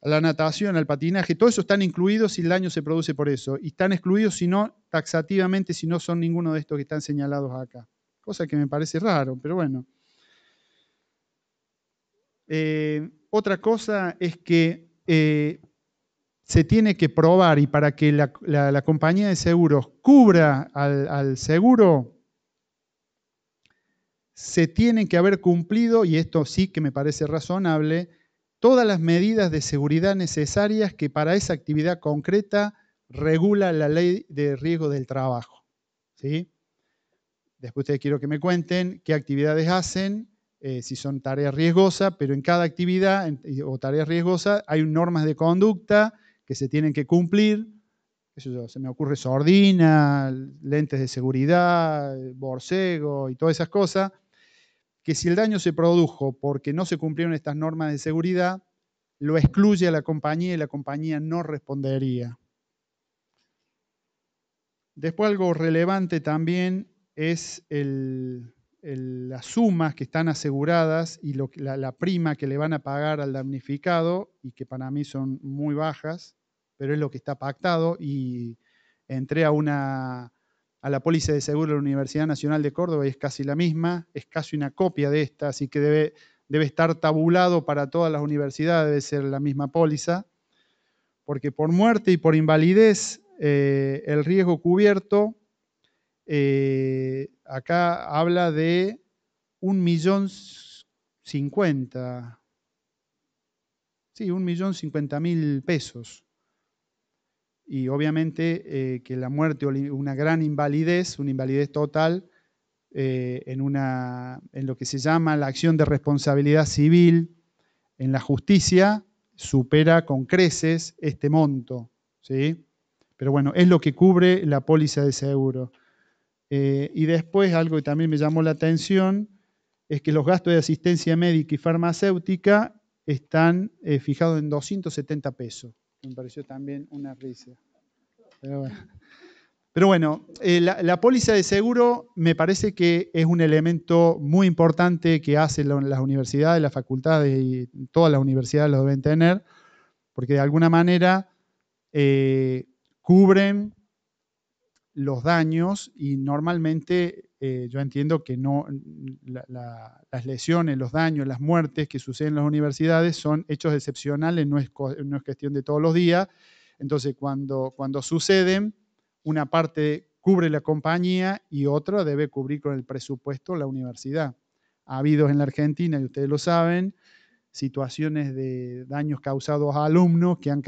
la natación, al patinaje, todo eso están incluidos si el daño se produce por eso y están excluidos si no, taxativamente, si no son ninguno de estos que están señalados acá. Cosa que me parece raro, pero bueno. Otra cosa es que se tiene que probar y para que la compañía de seguros cubra al seguro, se tienen que haber cumplido, y esto sí que me parece razonable, todas las medidas de seguridad necesarias que para esa actividad concreta regula la ley de riesgo del trabajo, ¿sí? Después ustedes quiero que me cuenten qué actividades hacen, si son tareas riesgosas, pero en cada actividad o tareas riesgosas hay normas de conducta que se tienen que cumplir. Eso se me ocurre sordina, lentes de seguridad, borcego y todas esas cosas, que si el daño se produjo porque no se cumplieron estas normas de seguridad, lo excluye a la compañía y la compañía no respondería. Después algo relevante también es las sumas que están aseguradas y la prima que le van a pagar al damnificado y que para mí son muy bajas, pero es lo que está pactado y entré a la póliza de seguro de la Universidad Nacional de Córdoba y es casi la misma, es casi una copia de esta, así que debe estar tabulado para todas las universidades, debe ser la misma póliza, porque por muerte y por invalidez el riesgo cubierto acá habla de 1.050.000. Sí, 1.050.000 pesos. Y obviamente que la muerte o una gran invalidez, una invalidez total, en lo que se llama la acción de responsabilidad civil en la justicia, supera con creces este monto, ¿sí? Pero bueno, es lo que cubre la póliza de seguro. Y después, algo que también me llamó la atención, es que los gastos de asistencia médica y farmacéutica están fijados en 270 pesos. Me pareció también una risa. Pero bueno, la póliza de seguro me parece que es un elemento muy importante que hacen las universidades, las facultades y todas las universidades lo deben tener, porque de alguna manera cubren los daños y normalmente yo entiendo que no, las lesiones, los daños, las muertes que suceden en las universidades son hechos excepcionales, no es cuestión de todos los días. Entonces, cuando suceden, una parte cubre la compañía y otra debe cubrir con el presupuesto la universidad. Ha habido en la Argentina, y ustedes lo saben, situaciones de daños causados a alumnos que han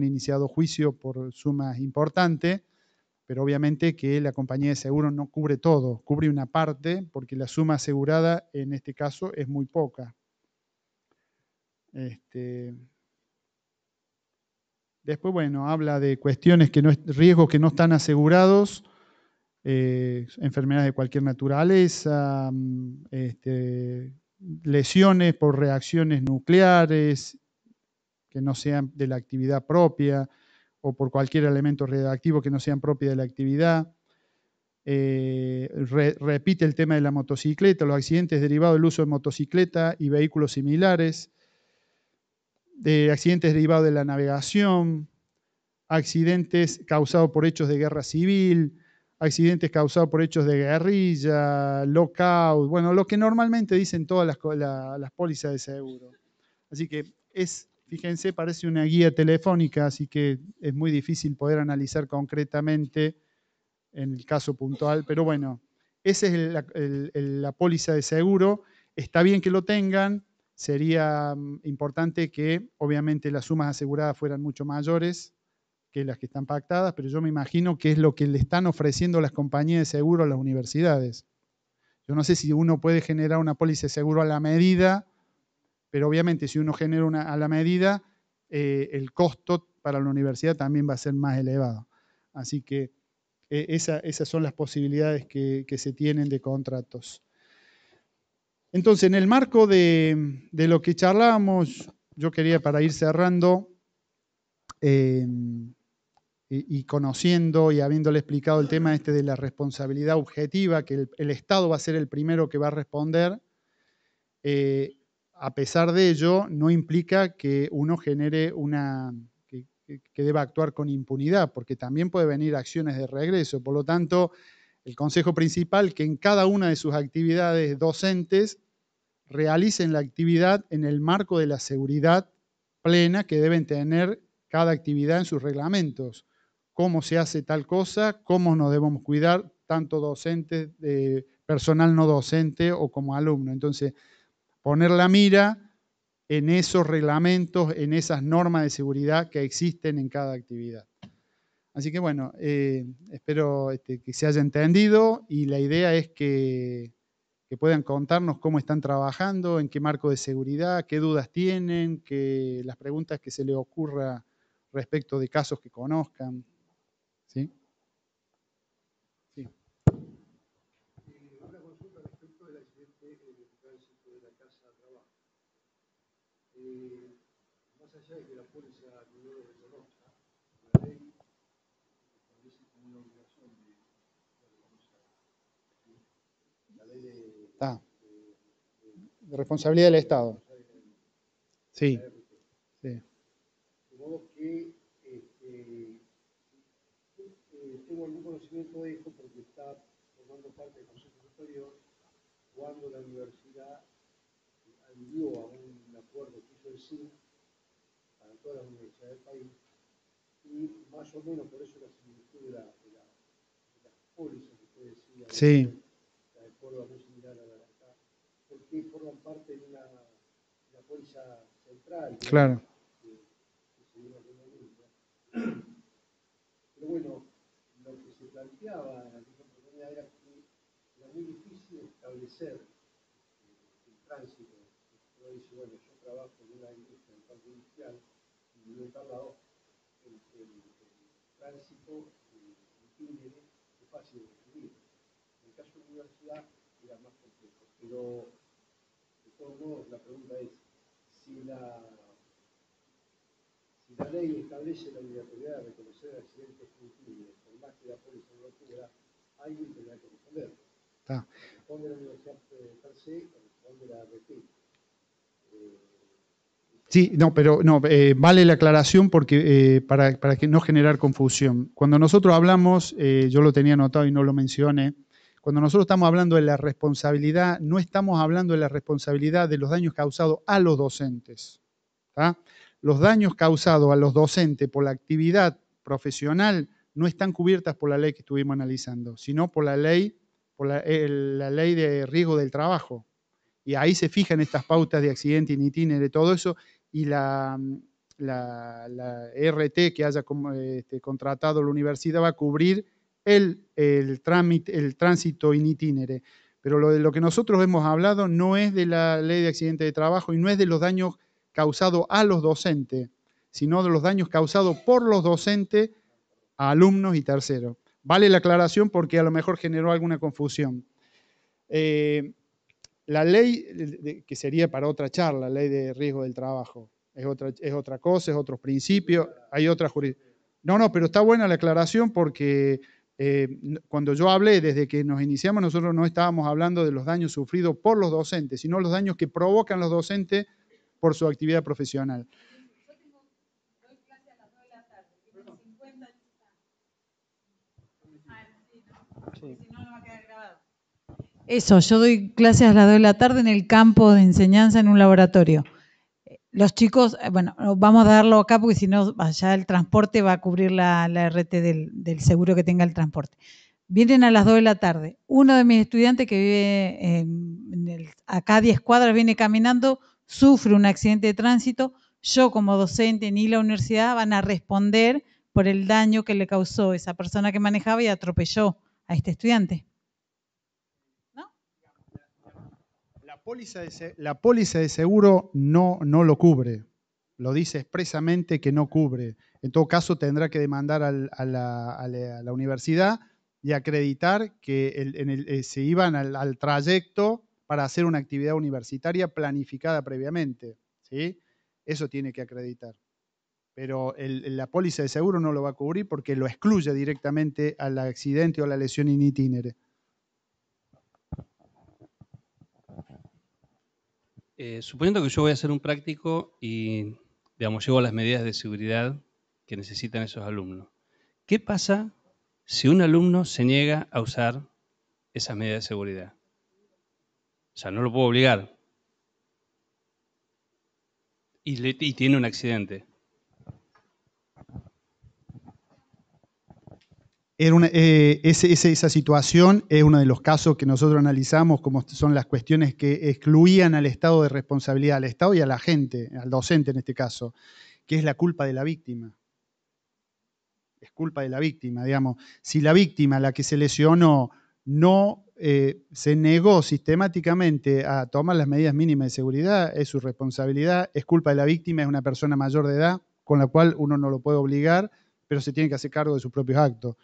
iniciado juicio por sumas importantes, pero obviamente que la compañía de seguro no cubre todo, cubre una parte, porque la suma asegurada en este caso es muy poca. Después, bueno, habla de cuestiones riesgos que no están asegurados, enfermedades de cualquier naturaleza, lesiones por reacciones nucleares que no sean de la actividad propia o por cualquier elemento radioactivo que no sean propia de la actividad. Repite el tema de la motocicleta, los accidentes derivados del uso de motocicleta y vehículos similares, de accidentes derivados de la navegación, accidentes causados por hechos de guerra civil, accidentes causados por hechos de guerrilla, lockout, bueno, lo que normalmente dicen todas las pólizas de seguro. Así que fíjense, parece una guía telefónica, así que es muy difícil poder analizar concretamente en el caso puntual, pero bueno, esa es la póliza de seguro. Está bien que lo tengan, sería importante que obviamente las sumas aseguradas fueran mucho mayores que las que están pactadas, pero yo me imagino que es lo que le están ofreciendo las compañías de seguro a las universidades. Yo no sé si uno puede generar una póliza de seguro a la medida, pero obviamente si uno genera una a la medida, el costo para la universidad también va a ser más elevado. Así que esas son las posibilidades que se tienen de contratos. Entonces, en el marco de lo que charlábamos, yo quería, para ir cerrando, y conociendo y habiéndole explicado el tema de la responsabilidad objetiva, que el Estado va a ser el primero que va a responder, a pesar de ello, no implica que uno genere que deba actuar con impunidad, porque también puede venir acciones de regreso. Por lo tanto, el consejo principal, que en cada una de sus actividades docentes realicen la actividad en el marco de la seguridad plena que deben tener cada actividad en sus reglamentos. Cómo se hace tal cosa, cómo nos debemos cuidar, tanto docentes, personal no docente o como alumno. Entonces, poner la mira en esos reglamentos, en esas normas de seguridad que existen en cada actividad. Así que bueno, espero que se haya entendido y la idea es que puedan contarnos cómo están trabajando, en qué marco de seguridad, qué dudas tienen, las preguntas que se les ocurra respecto de casos que conozcan. ¿Sí? Sí. Una consulta respecto del accidente de tránsito de la casa a trabajo. Más allá de que la póliza no lo reconozca, la ley establece como una obligación de reconocer. La ley de responsabilidad del Estado. Sí. Sí. De modo que tengo algún conocimiento de esto porque está formando parte del Consejo Superior cuando la universidad adhirió a un acuerdo que hizo el CIN para todas las universidades del país y más o menos por eso la similitud de las pólizas que usted decía, sí. la de Córdoba muy similar a la de acá, porque forman parte de una póliza central. Claro. Pero bueno, lo que se planteaba en aquella oportunidad era que era muy difícil establecer el tránsito. Uno dice, bueno, yo trabajo en una industria, en el parque industrial, y vivo en tal lado, el tránsito indígena es fácil de definir. En el caso de la universidad era más complejo. Pero, de todos modos, la pregunta es, si la ley establece la obligatoriedad de reconocer accidentes punibles, por más que la póliza no lo cubra, alguien tendrá que responder. Responde la universidad per se, responde la ART. Sí, no, pero no, vale la aclaración porque para que no generar confusión. Cuando nosotros hablamos, yo lo tenía anotado y no lo mencioné, cuando nosotros estamos hablando de la responsabilidad, no estamos hablando de la responsabilidad de los daños causados a los docentes. ¿Tá? Los daños causados a los docentes por la actividad profesional no están cubiertas por la ley que estuvimos analizando, sino por la ley de riesgo del trabajo. Y ahí se fijan estas pautas de accidente in itinere, todo eso, y la RT que haya contratado la universidad va a cubrir el tránsito in itinere. Pero de lo que nosotros hemos hablado no es de la ley de accidente de trabajo y no es de los daños causados a los docentes, sino de los daños causados por los docentes a alumnos y terceros. Vale la aclaración porque a lo mejor generó alguna confusión. La ley, que sería para otra charla, la ley de riesgo del trabajo, es otra cosa, es otro principio, hay otra jurisdicción. No, pero está buena la aclaración porque cuando yo hablé, desde que nos iniciamos, nosotros no estábamos hablando de los daños sufridos por los docentes, sino los daños que provocan los docentes por su actividad profesional. Doy clase a las 2 de la tarde, tengo 50 sí. Si no, no va a quedar grabado. Eso, yo doy clases a las 2 de la tarde en el campo de enseñanza en un laboratorio. Los chicos, bueno, vamos a darlo acá porque si no, allá el transporte va a cubrir la RT del seguro que tenga el transporte. Vienen a las 2 de la tarde. Uno de mis estudiantes que vive acá a 10 cuadras, viene caminando, sufre un accidente de tránsito. Yo como docente ni la universidad van a responder por el daño que le causó esa persona que manejaba y atropelló a este estudiante. La póliza de seguro no lo cubre, lo dice expresamente que no cubre. En todo caso tendrá que demandar a la universidad y acreditar que se iban al trayecto para hacer una actividad universitaria planificada previamente, ¿sí? Eso tiene que acreditar. Pero la póliza de seguro no lo va a cubrir porque lo excluye directamente al accidente o a la lesión in itinere. Suponiendo que yo voy a hacer un práctico y, digamos, llevo las medidas de seguridad que necesitan esos alumnos. ¿Qué pasa si un alumno se niega a usar esas medidas de seguridad? O sea, no lo puedo obligar. Y tiene un accidente. Esa situación es uno de los casos que nosotros analizamos como son las cuestiones que excluían al Estado de responsabilidad, al Estado y a la gente, al docente en este caso, que es la culpa de la víctima. Es culpa de la víctima, digamos. Si la víctima, la que se lesionó, no se negó sistemáticamente a tomar las medidas mínimas de seguridad, es su responsabilidad, es culpa de la víctima, es una persona mayor de edad, con la cual uno no lo puede obligar, pero se tiene que hacer cargo de sus propios actos.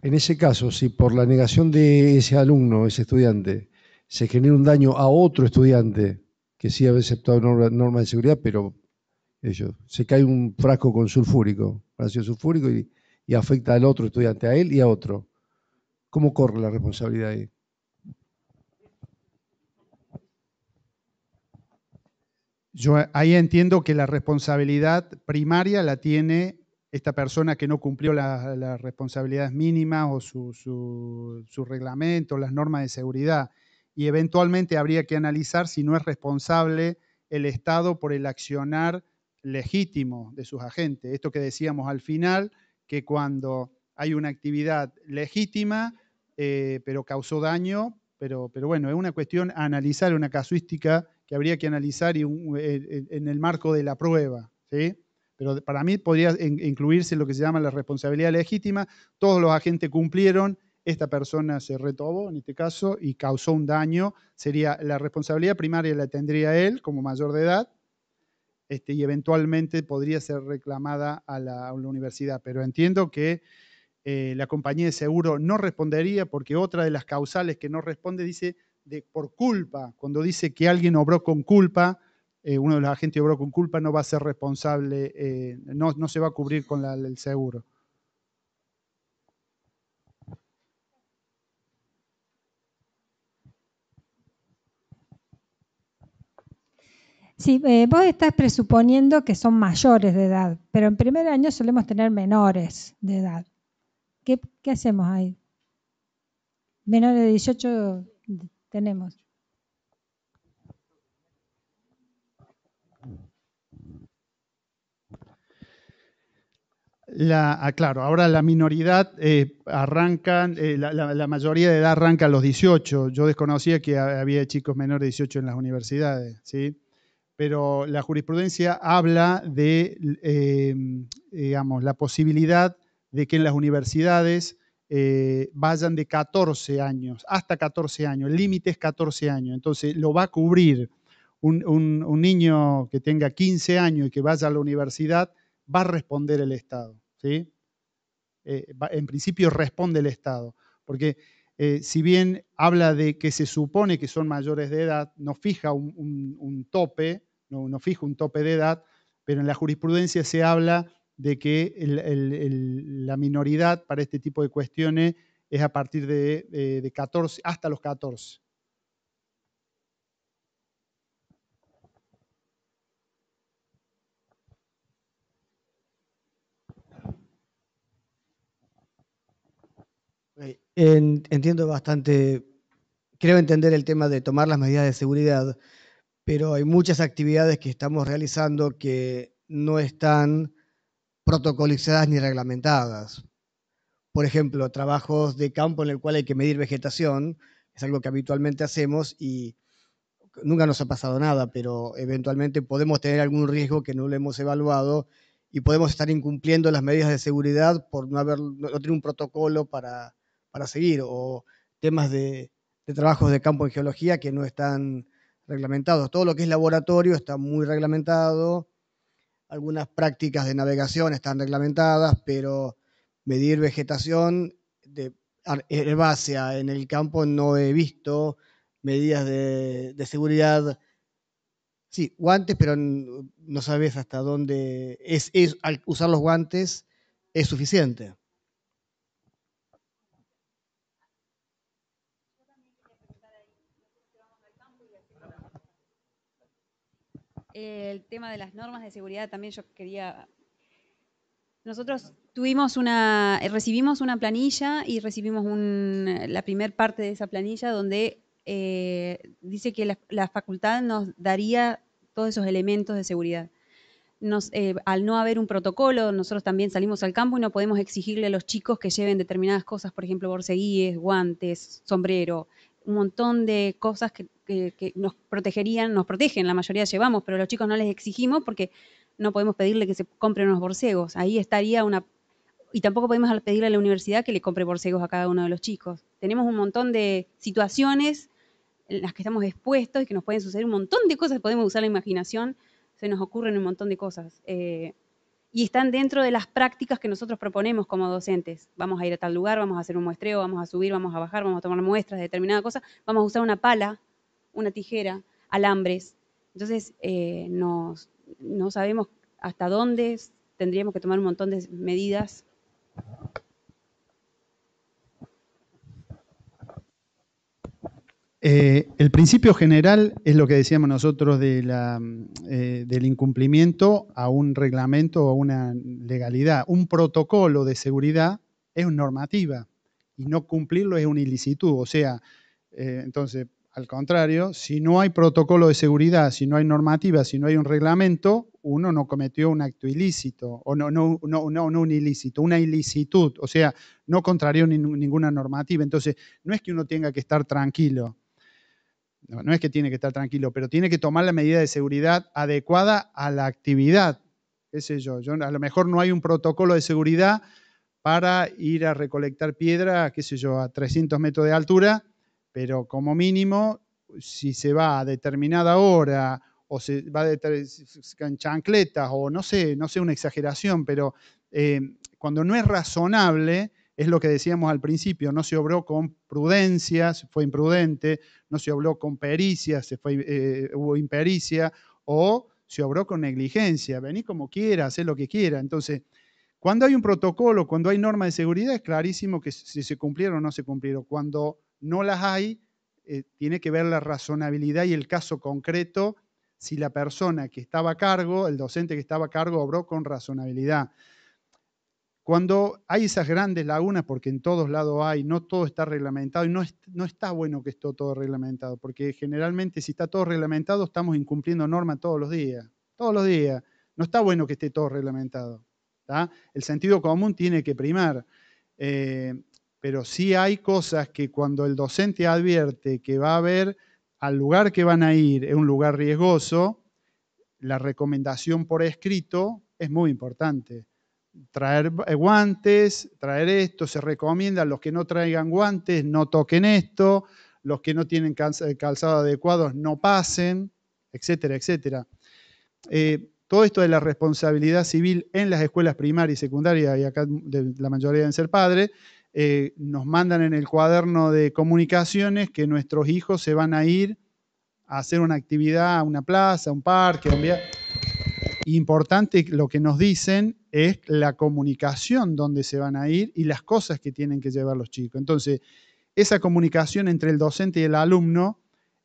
En ese caso, si por la negación de ese alumno, ese estudiante, se genera un daño a otro estudiante que sí ha aceptado normas de seguridad, pero se cae un frasco con sulfúrico, ácido sulfúrico, y afecta al otro estudiante, a él y a otro, ¿cómo corre la responsabilidad ahí? Yo ahí entiendo que la responsabilidad primaria la tiene esta persona que no cumplió las responsabilidades mínimas o su reglamento, las normas de seguridad. Y eventualmente habría que analizar si no es responsable el Estado por el accionar legítimo de sus agentes. Esto que decíamos al final, que cuando hay una actividad legítima, pero causó daño, pero bueno, es una cuestión a analizar, una casuística que habría que analizar en el marco de la prueba, ¿sí? Pero para mí podría incluirse lo que se llama la responsabilidad legítima. Todos los agentes cumplieron, esta persona se retobó en este caso y causó un daño. Sería la responsabilidad primaria la tendría él como mayor de edad y eventualmente podría ser reclamada a la universidad. Pero entiendo que la compañía de seguro no respondería, porque otra de las causales que no responde dice por culpa. Cuando dice que alguien obró con culpa, uno de los agentes obró con culpa, no va a ser responsable, no se va a cubrir con el seguro. Sí, vos estás presuponiendo que son mayores de edad, pero en primer año solemos tener menores de edad. ¿Qué hacemos ahí? Menores de 18 tenemos. Claro, ahora la minoridad arrancan, la mayoría de edad arranca a los 18. Yo desconocía que había chicos menores de 18 en las universidades, ¿sí? Pero la jurisprudencia habla de, digamos, la posibilidad de que en las universidades vayan de 14 años, hasta 14 años, el límite es 14 años, entonces lo va a cubrir un niño que tenga 15 años y que vaya a la universidad, va a responder el Estado, ¿sí? En principio responde el Estado, porque si bien habla de que se supone que son mayores de edad, no fija un tope, no fija un tope de edad, pero en la jurisprudencia se habla de que la minoridad para este tipo de cuestiones es a partir de 14, hasta los 14. Entiendo bastante, creo entender el tema de tomar las medidas de seguridad, pero hay muchas actividades que estamos realizando que no están protocolizadas ni reglamentadas. Por ejemplo, trabajos de campo en el cual hay que medir vegetación, es algo que habitualmente hacemos y nunca nos ha pasado nada, pero eventualmente podemos tener algún riesgo que no lo hemos evaluado y podemos estar incumpliendo las medidas de seguridad por no tener un protocolo para seguir, o temas de trabajos de campo en geología que no están reglamentados. Todo lo que es laboratorio está muy reglamentado, algunas prácticas de navegación están reglamentadas, pero medir vegetación herbácea en el campo no he visto. Medidas de seguridad, sí, guantes, pero no sabes hasta dónde al usar los guantes es suficiente. El tema de las normas de seguridad también yo quería... Nosotros recibimos una planilla y recibimos la primer parte de esa planilla donde dice que la facultad nos daría todos esos elementos de seguridad. Al no haber un protocolo, nosotros también salimos al campo y no podemos exigirle a los chicos que lleven determinadas cosas, por ejemplo, borceguíes, guantes, sombrero, un montón de cosas que nos protegerían, nos protegen, la mayoría llevamos, pero a los chicos no les exigimos porque no podemos pedirle que se compren unos borcegos. Ahí estaría y tampoco podemos pedirle a la universidad que le compre borcegos a cada uno de los chicos. Tenemos un montón de situaciones en las que estamos expuestos y que nos pueden suceder un montón de cosas, podemos usar la imaginación, se nos ocurren un montón de cosas. Y están dentro de las prácticas que nosotros proponemos como docentes. Vamos a ir a tal lugar, vamos a hacer un muestreo, vamos a subir, vamos a bajar, vamos a tomar muestras de determinada cosa, vamos a usar una pala, una tijera, alambres. Entonces, no sabemos hasta dónde tendríamos que tomar un montón de medidas. El principio general es lo que decíamos nosotros del incumplimiento a un reglamento o a una legalidad. Un protocolo de seguridad es una normativa y no cumplirlo es una ilicitud. O sea, entonces, al contrario, si no hay protocolo de seguridad, si no hay normativa, si no hay un reglamento, uno no cometió un acto ilícito, o no un ilícito, una ilicitud. O sea, no contrarió ninguna normativa. Entonces, no es que uno tenga que estar tranquilo. No es que tiene que estar tranquilo, pero tiene que tomar la medida de seguridad adecuada a la actividad. ¿Qué sé yo? A lo mejor no hay un protocolo de seguridad para ir a recolectar piedra, qué sé yo, a 300 metros de altura, pero como mínimo, si se va a determinada hora o se va en chancletas, o no sé una exageración, pero cuando no es razonable, es lo que decíamos al principio, no se obró con prudencia, se fue imprudente, no se obró con pericia, hubo impericia, o se obró con negligencia, vení como quiera, hacé lo que quiera. Entonces, cuando hay un protocolo, cuando hay normas de seguridad, es clarísimo que si se cumplieron o no se cumplieron. Cuando no las hay, tiene que ver la razonabilidad y el caso concreto, si la persona que estaba a cargo, el docente que estaba a cargo, obró con razonabilidad. Cuando hay esas grandes lagunas, porque en todos lados hay, no todo está reglamentado, y no está bueno que esté todo reglamentado, porque generalmente si está todo reglamentado, estamos incumpliendo normas todos los días. Todos los días. No está bueno que esté todo reglamentado. ¿Tá? El sentido común tiene que primar. Pero sí hay cosas que cuando el docente advierte que va a haber, al lugar que van a ir es un lugar riesgoso, la recomendación por escrito es muy importante. Traer guantes, traer esto, se recomienda a los que no traigan guantes, no toquen esto, los que no tienen calzado adecuados no pasen, etcétera, etcétera. Todo esto de la responsabilidad civil en las escuelas primarias y secundarias, y acá la mayoría deben ser padres, nos mandan en el cuaderno de comunicaciones que nuestros hijos se van a ir a hacer una actividad a una plaza, a un parque, a un viaje. Importante lo que nos dicen es la comunicación donde se van a ir y las cosas que tienen que llevar los chicos. Entonces, esa comunicación entre el docente y el alumno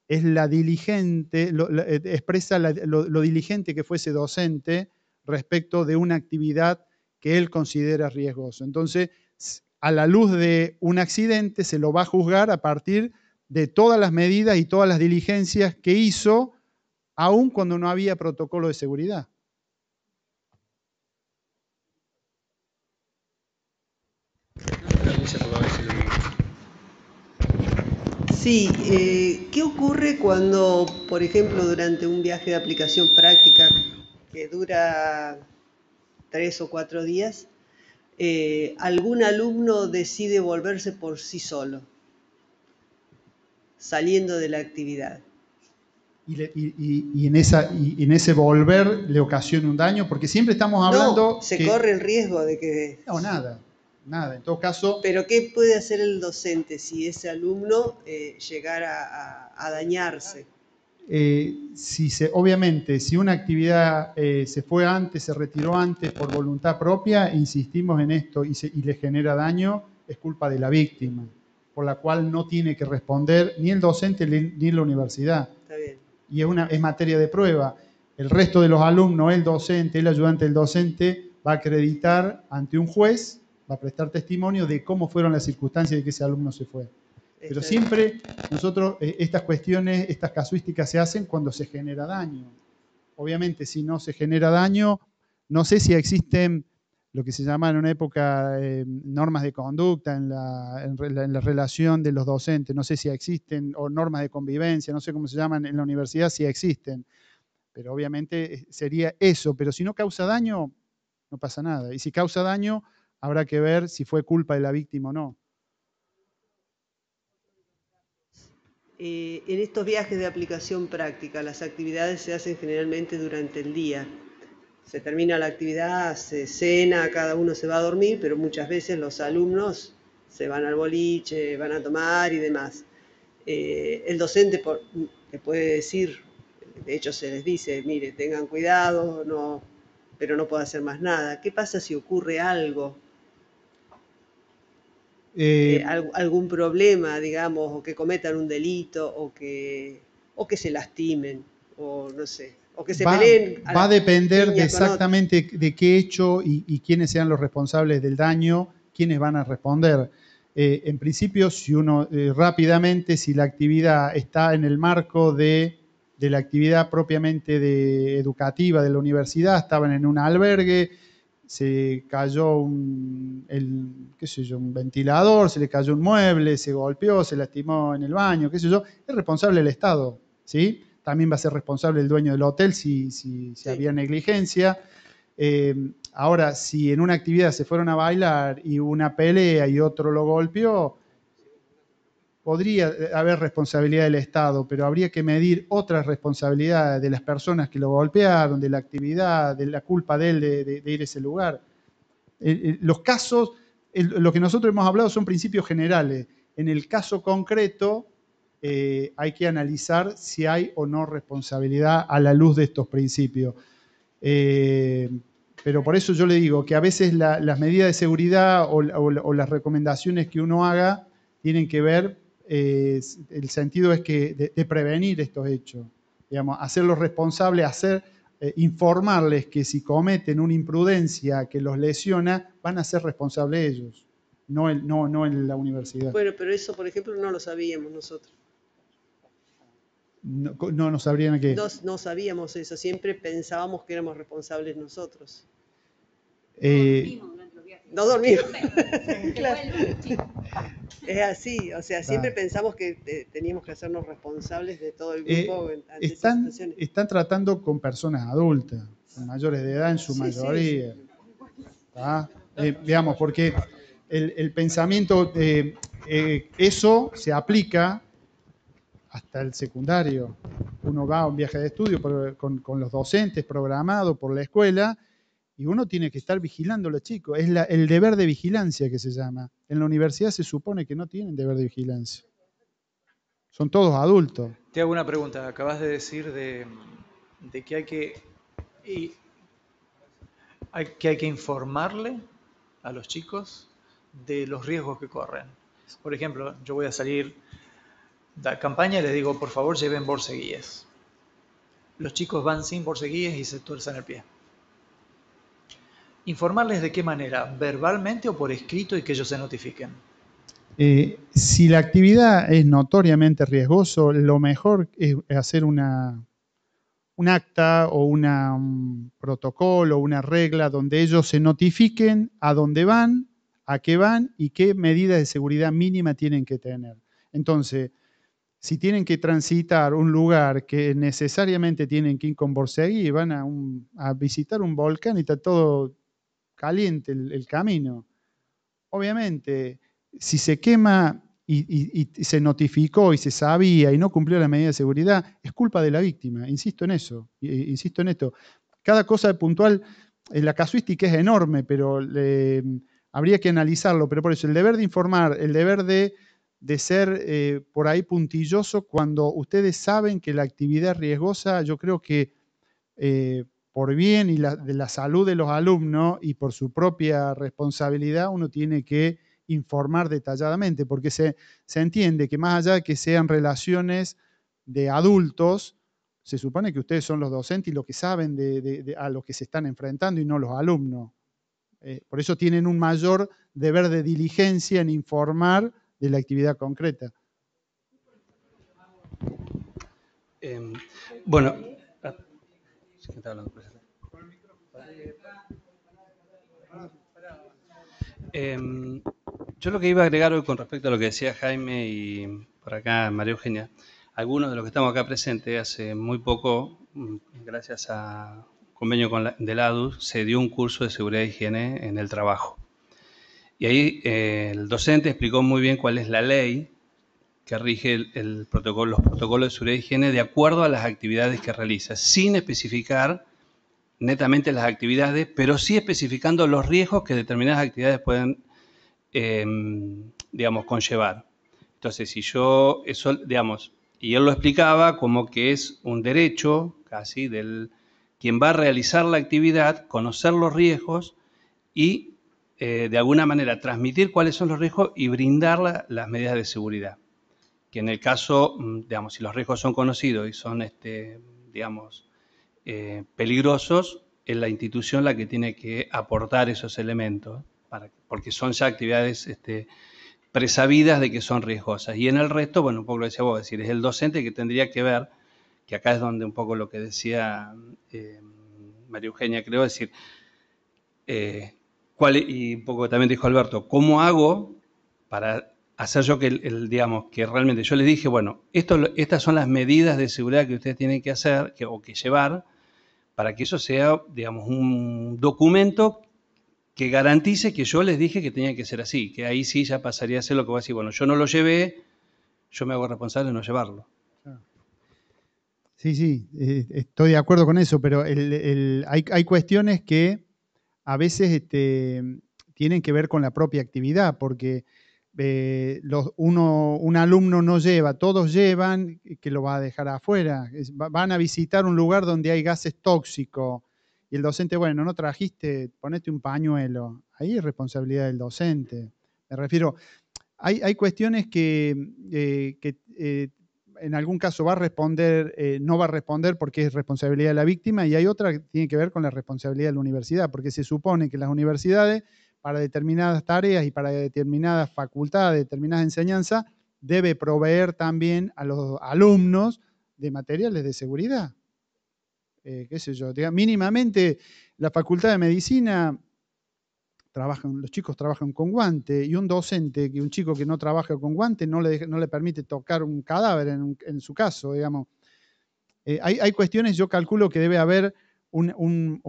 es la diligente, expresa lo diligente que fue ese docente respecto de una actividad que él considera riesgosa. Entonces, a la luz de un accidente se lo va a juzgar a partir de todas las medidas y todas las diligencias que hizo, aun cuando no había protocolo de seguridad. Sí, ¿qué ocurre cuando, por ejemplo, durante un viaje de aplicación práctica que dura 3 o 4 días, algún alumno decide volverse por sí solo, saliendo de la actividad? Y en ese volver le ocasiona un daño, porque siempre estamos hablando... No, se corre el riesgo de que... No, nada, en todo caso... Pero ¿qué puede hacer el docente si ese alumno llegara a dañarse? Obviamente, si una actividad se fue antes, se retiró antes por voluntad propia, insistimos en esto y le genera daño, es culpa de la víctima, por la cual no tiene que responder ni el docente ni la universidad. Está bien. Y es materia de prueba. El resto de los alumnos, el docente, el ayudante del docente, va a acreditar ante un juez, va a prestar testimonio de cómo fueron las circunstancias de que ese alumno se fue. Pero siempre nosotros, estas cuestiones, estas casuísticas se hacen cuando se genera daño. Obviamente, si no se genera daño, no sé si existen lo que se llama en una época normas de conducta en la relación de los docentes, no sé si existen, o normas de convivencia, no sé cómo se llaman en la universidad, si existen. Pero obviamente sería eso, pero si no causa daño, no pasa nada. Y si causa daño, habrá que ver si fue culpa de la víctima o no. En estos viajes de aplicación práctica, las actividades se hacen generalmente durante el día. Se termina la actividad, se cena, cada uno se va a dormir, pero muchas veces los alumnos se van al boliche, van a tomar y demás. El docente le puede decir, de hecho se les dice, mire, tengan cuidado, pero no puedo hacer más nada. ¿Qué pasa si ocurre algo? Algún problema, digamos, o que cometan un delito, o que se lastimen, o no sé, o que se peleen. Va a depender de exactamente de qué hecho y quiénes sean los responsables del daño, quiénes van a responder. En principio, si uno rápidamente, si la actividad está en el marco de la actividad propiamente educativa de la universidad, estaban en un albergue, se cayó un ventilador, se le cayó un mueble, se golpeó, se lastimó en el baño, qué sé yo, es responsable el Estado, ¿sí? También va a ser responsable el dueño del hotel si había negligencia. Ahora, si en una actividad se fueron a bailar y hubo una pelea y otro lo golpeó, podría haber responsabilidad del Estado, pero habría que medir otras responsabilidades de las personas que lo golpearon, de la actividad, de la culpa de él de ir a ese lugar. Los casos, lo que nosotros hemos hablado son principios generales. En el caso concreto hay que analizar si hay o no responsabilidad a la luz de estos principios. Pero por eso yo le digo que a veces las medidas de seguridad o las recomendaciones que uno haga tienen que ver, el sentido es que de prevenir estos hechos, digamos, hacerlos responsables, informarles que si cometen una imprudencia que los lesiona, van a ser responsables ellos, no en la universidad. Bueno, pero eso, por ejemplo, no lo sabíamos nosotros. No sabrían qué. No sabíamos eso, siempre pensábamos que éramos responsables nosotros. No dormimos. Claro. Es así, o sea, siempre pensamos que teníamos que hacernos responsables de todo el grupo ante esas situaciones. Están tratando con personas adultas, con mayores de edad en su mayoría. Sí. Digamos, porque el pensamiento, eso se aplica hasta el secundario. Uno va a un viaje de estudio con los docentes programado por la escuela y uno tiene que estar vigilando a los chicos. Es el deber de vigilancia que se llama. En la universidad se supone que no tienen deber de vigilancia. Son todos adultos. Te hago una pregunta. Acabas de decir de que hay que informarle a los chicos de los riesgos que corren. Por ejemplo, yo voy a salir de campaña y les digo, por favor, lleven borseguíes. Los chicos van sin borseguíes y se tuerzan el pie. ¿Informarles de qué manera? ¿Verbalmente o por escrito y que ellos se notifiquen? Si la actividad es notoriamente riesgoso, lo mejor es hacer un acta o un protocolo, una regla donde ellos se notifiquen a dónde van, a qué van y qué medidas de seguridad mínima tienen que tener. Entonces, si tienen que transitar un lugar que necesariamente tienen que ir con borseguí y van a visitar un volcán y está todo caliente el camino. Obviamente, si se quema y se notificó y se sabía y no cumplió la medida de seguridad, es culpa de la víctima. Insisto en eso, insisto en esto. Cada cosa puntual, la casuística es enorme, pero habría que analizarlo. Pero por eso, el deber de informar, el deber de ser por ahí puntilloso cuando ustedes saben que la actividad es riesgosa, yo creo que por bien y de la salud de los alumnos y por su propia responsabilidad, uno tiene que informar detalladamente, porque se entiende que más allá de que sean relaciones de adultos, se supone que ustedes son los docentes y los que saben a lo que se están enfrentando y no los alumnos. Por eso tienen un mayor deber de diligencia en informar de la actividad concreta. Bueno, yo lo que iba a agregar hoy con respecto a lo que decía Jaime y por acá María Eugenia, algunos de los que estamos acá presentes, hace muy poco, gracias a un convenio del ADUS, se dio un curso de seguridad e higiene en el trabajo. Y ahí el docente explicó muy bien cuál es la ley que rige los protocolos de seguridad e higiene de acuerdo a las actividades que realiza, sin especificar netamente las actividades, pero sí especificando los riesgos que determinadas actividades pueden, digamos, conllevar. Entonces, y él lo explicaba como que es un derecho casi del quien va a realizar la actividad, conocer los riesgos y de alguna manera transmitir cuáles son los riesgos y brindar las medidas de seguridad. Que en el caso, digamos, si los riesgos son conocidos y son, peligrosos, es la institución la que tiene que aportar esos elementos, porque son ya actividades presabidas de que son riesgosas. Y en el resto, bueno, un poco lo decía vos, es decir, es el docente que tendría que ver, que acá es donde un poco lo que decía María Eugenia, creo, es decir, y un poco también dijo Alberto, ¿cómo hago para hacer yo digamos, que realmente yo les dije, bueno, estas son las medidas de seguridad que ustedes tienen que hacer o que llevar para que eso sea, digamos, un documento que garantice que yo les dije que tenía que ser así, que ahí sí ya pasaría a ser lo que voy a decir, bueno, yo no lo llevé, yo me hago responsable de no llevarlo. Sí, estoy de acuerdo con eso, pero hay cuestiones que a veces tienen que ver con la propia actividad, porque un alumno no lleva, todos llevan, que lo va a dejar afuera. Van a visitar un lugar donde hay gases tóxicos y el docente, bueno, no trajiste, ponete un pañuelo. Ahí es responsabilidad del docente. Me refiero, hay cuestiones que en algún caso va a responder, no va a responder porque es responsabilidad de la víctima, y hay otra que tiene que ver con la responsabilidad de la universidad, porque se supone que las universidades, para determinadas tareas y para determinadas facultades, determinadas enseñanzas, debe proveer también a los alumnos de materiales de seguridad. Qué sé yo, mínimamente la Facultad de Medicina los chicos trabajan con guante, y un docente, un chico que no trabaja con guante, no le permite tocar un cadáver en su caso, digamos. Hay cuestiones, yo calculo que debe haber un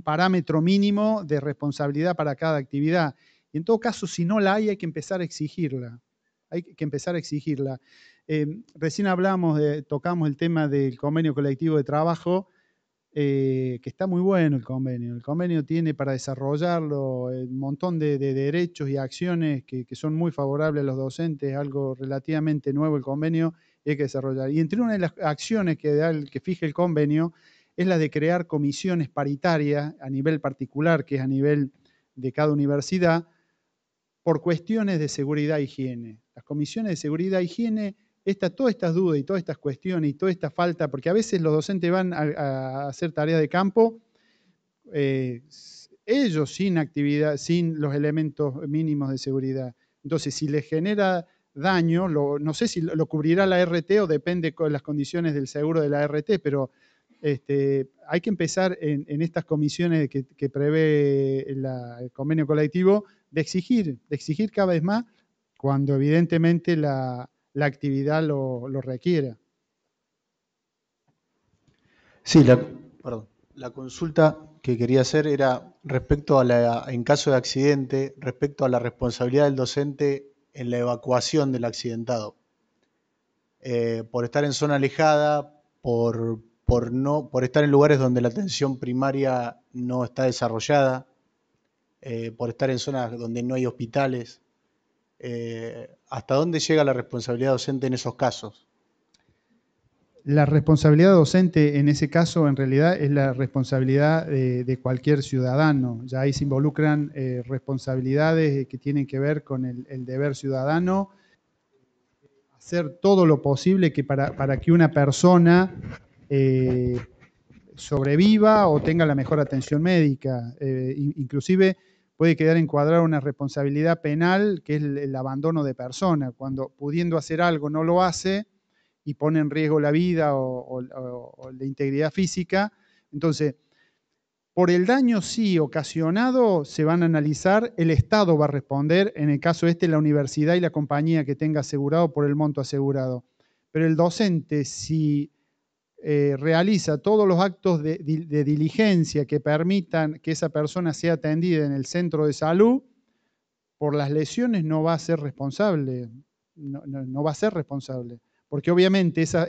parámetro mínimo de responsabilidad para cada actividad. Y en todo caso, si no la hay que empezar a exigirla. Hay que empezar a exigirla. Recién tocamos el tema del convenio colectivo de trabajo, que está muy bueno el convenio. El convenio tiene para desarrollarlo un montón de derechos y acciones que son muy favorables a los docentes, algo relativamente nuevo el convenio, y hay que desarrollar. Y entre una de las acciones que fija el convenio es la de crear comisiones paritarias a nivel particular, que es a nivel de cada universidad, por cuestiones de seguridad e higiene. Las comisiones de seguridad e higiene, todas estas dudas y todas estas cuestiones y toda esta falta, porque a veces los docentes van a hacer tareas de campo, ellos sin actividad, sin los elementos mínimos de seguridad. Entonces, si les genera daño, no sé si lo cubrirá la RT o depende de las condiciones del seguro de la RT, pero hay que empezar en estas comisiones que prevé el convenio colectivo de exigir cada vez más cuando evidentemente la actividad lo requiera. Sí, la consulta que quería hacer era respecto en caso de accidente, respecto a la responsabilidad del docente en la evacuación del accidentado. Por estar en zona alejada, por estar en lugares donde la atención primaria no está desarrollada, por estar en zonas donde no hay hospitales. ¿Hasta dónde llega la responsabilidad docente en esos casos? La responsabilidad docente en ese caso en realidad es la responsabilidad de cualquier ciudadano. Ya ahí se involucran responsabilidades que tienen que ver con el deber ciudadano, hacer todo lo posible para que una persona sobreviva o tenga la mejor atención médica. Inclusive puede quedar encuadrada una responsabilidad penal, que es el abandono de persona, cuando pudiendo hacer algo no lo hace y pone en riesgo la vida o la integridad física. Entonces, por el daño sí ocasionado se van a analizar, el Estado va a responder, en el caso la universidad y la compañía que tenga asegurado por el monto asegurado. Pero el docente, si realiza todos los actos de diligencia que permitan que esa persona sea atendida en el centro de salud, por las lesiones no va a ser responsable. No va a ser responsable. Porque obviamente esa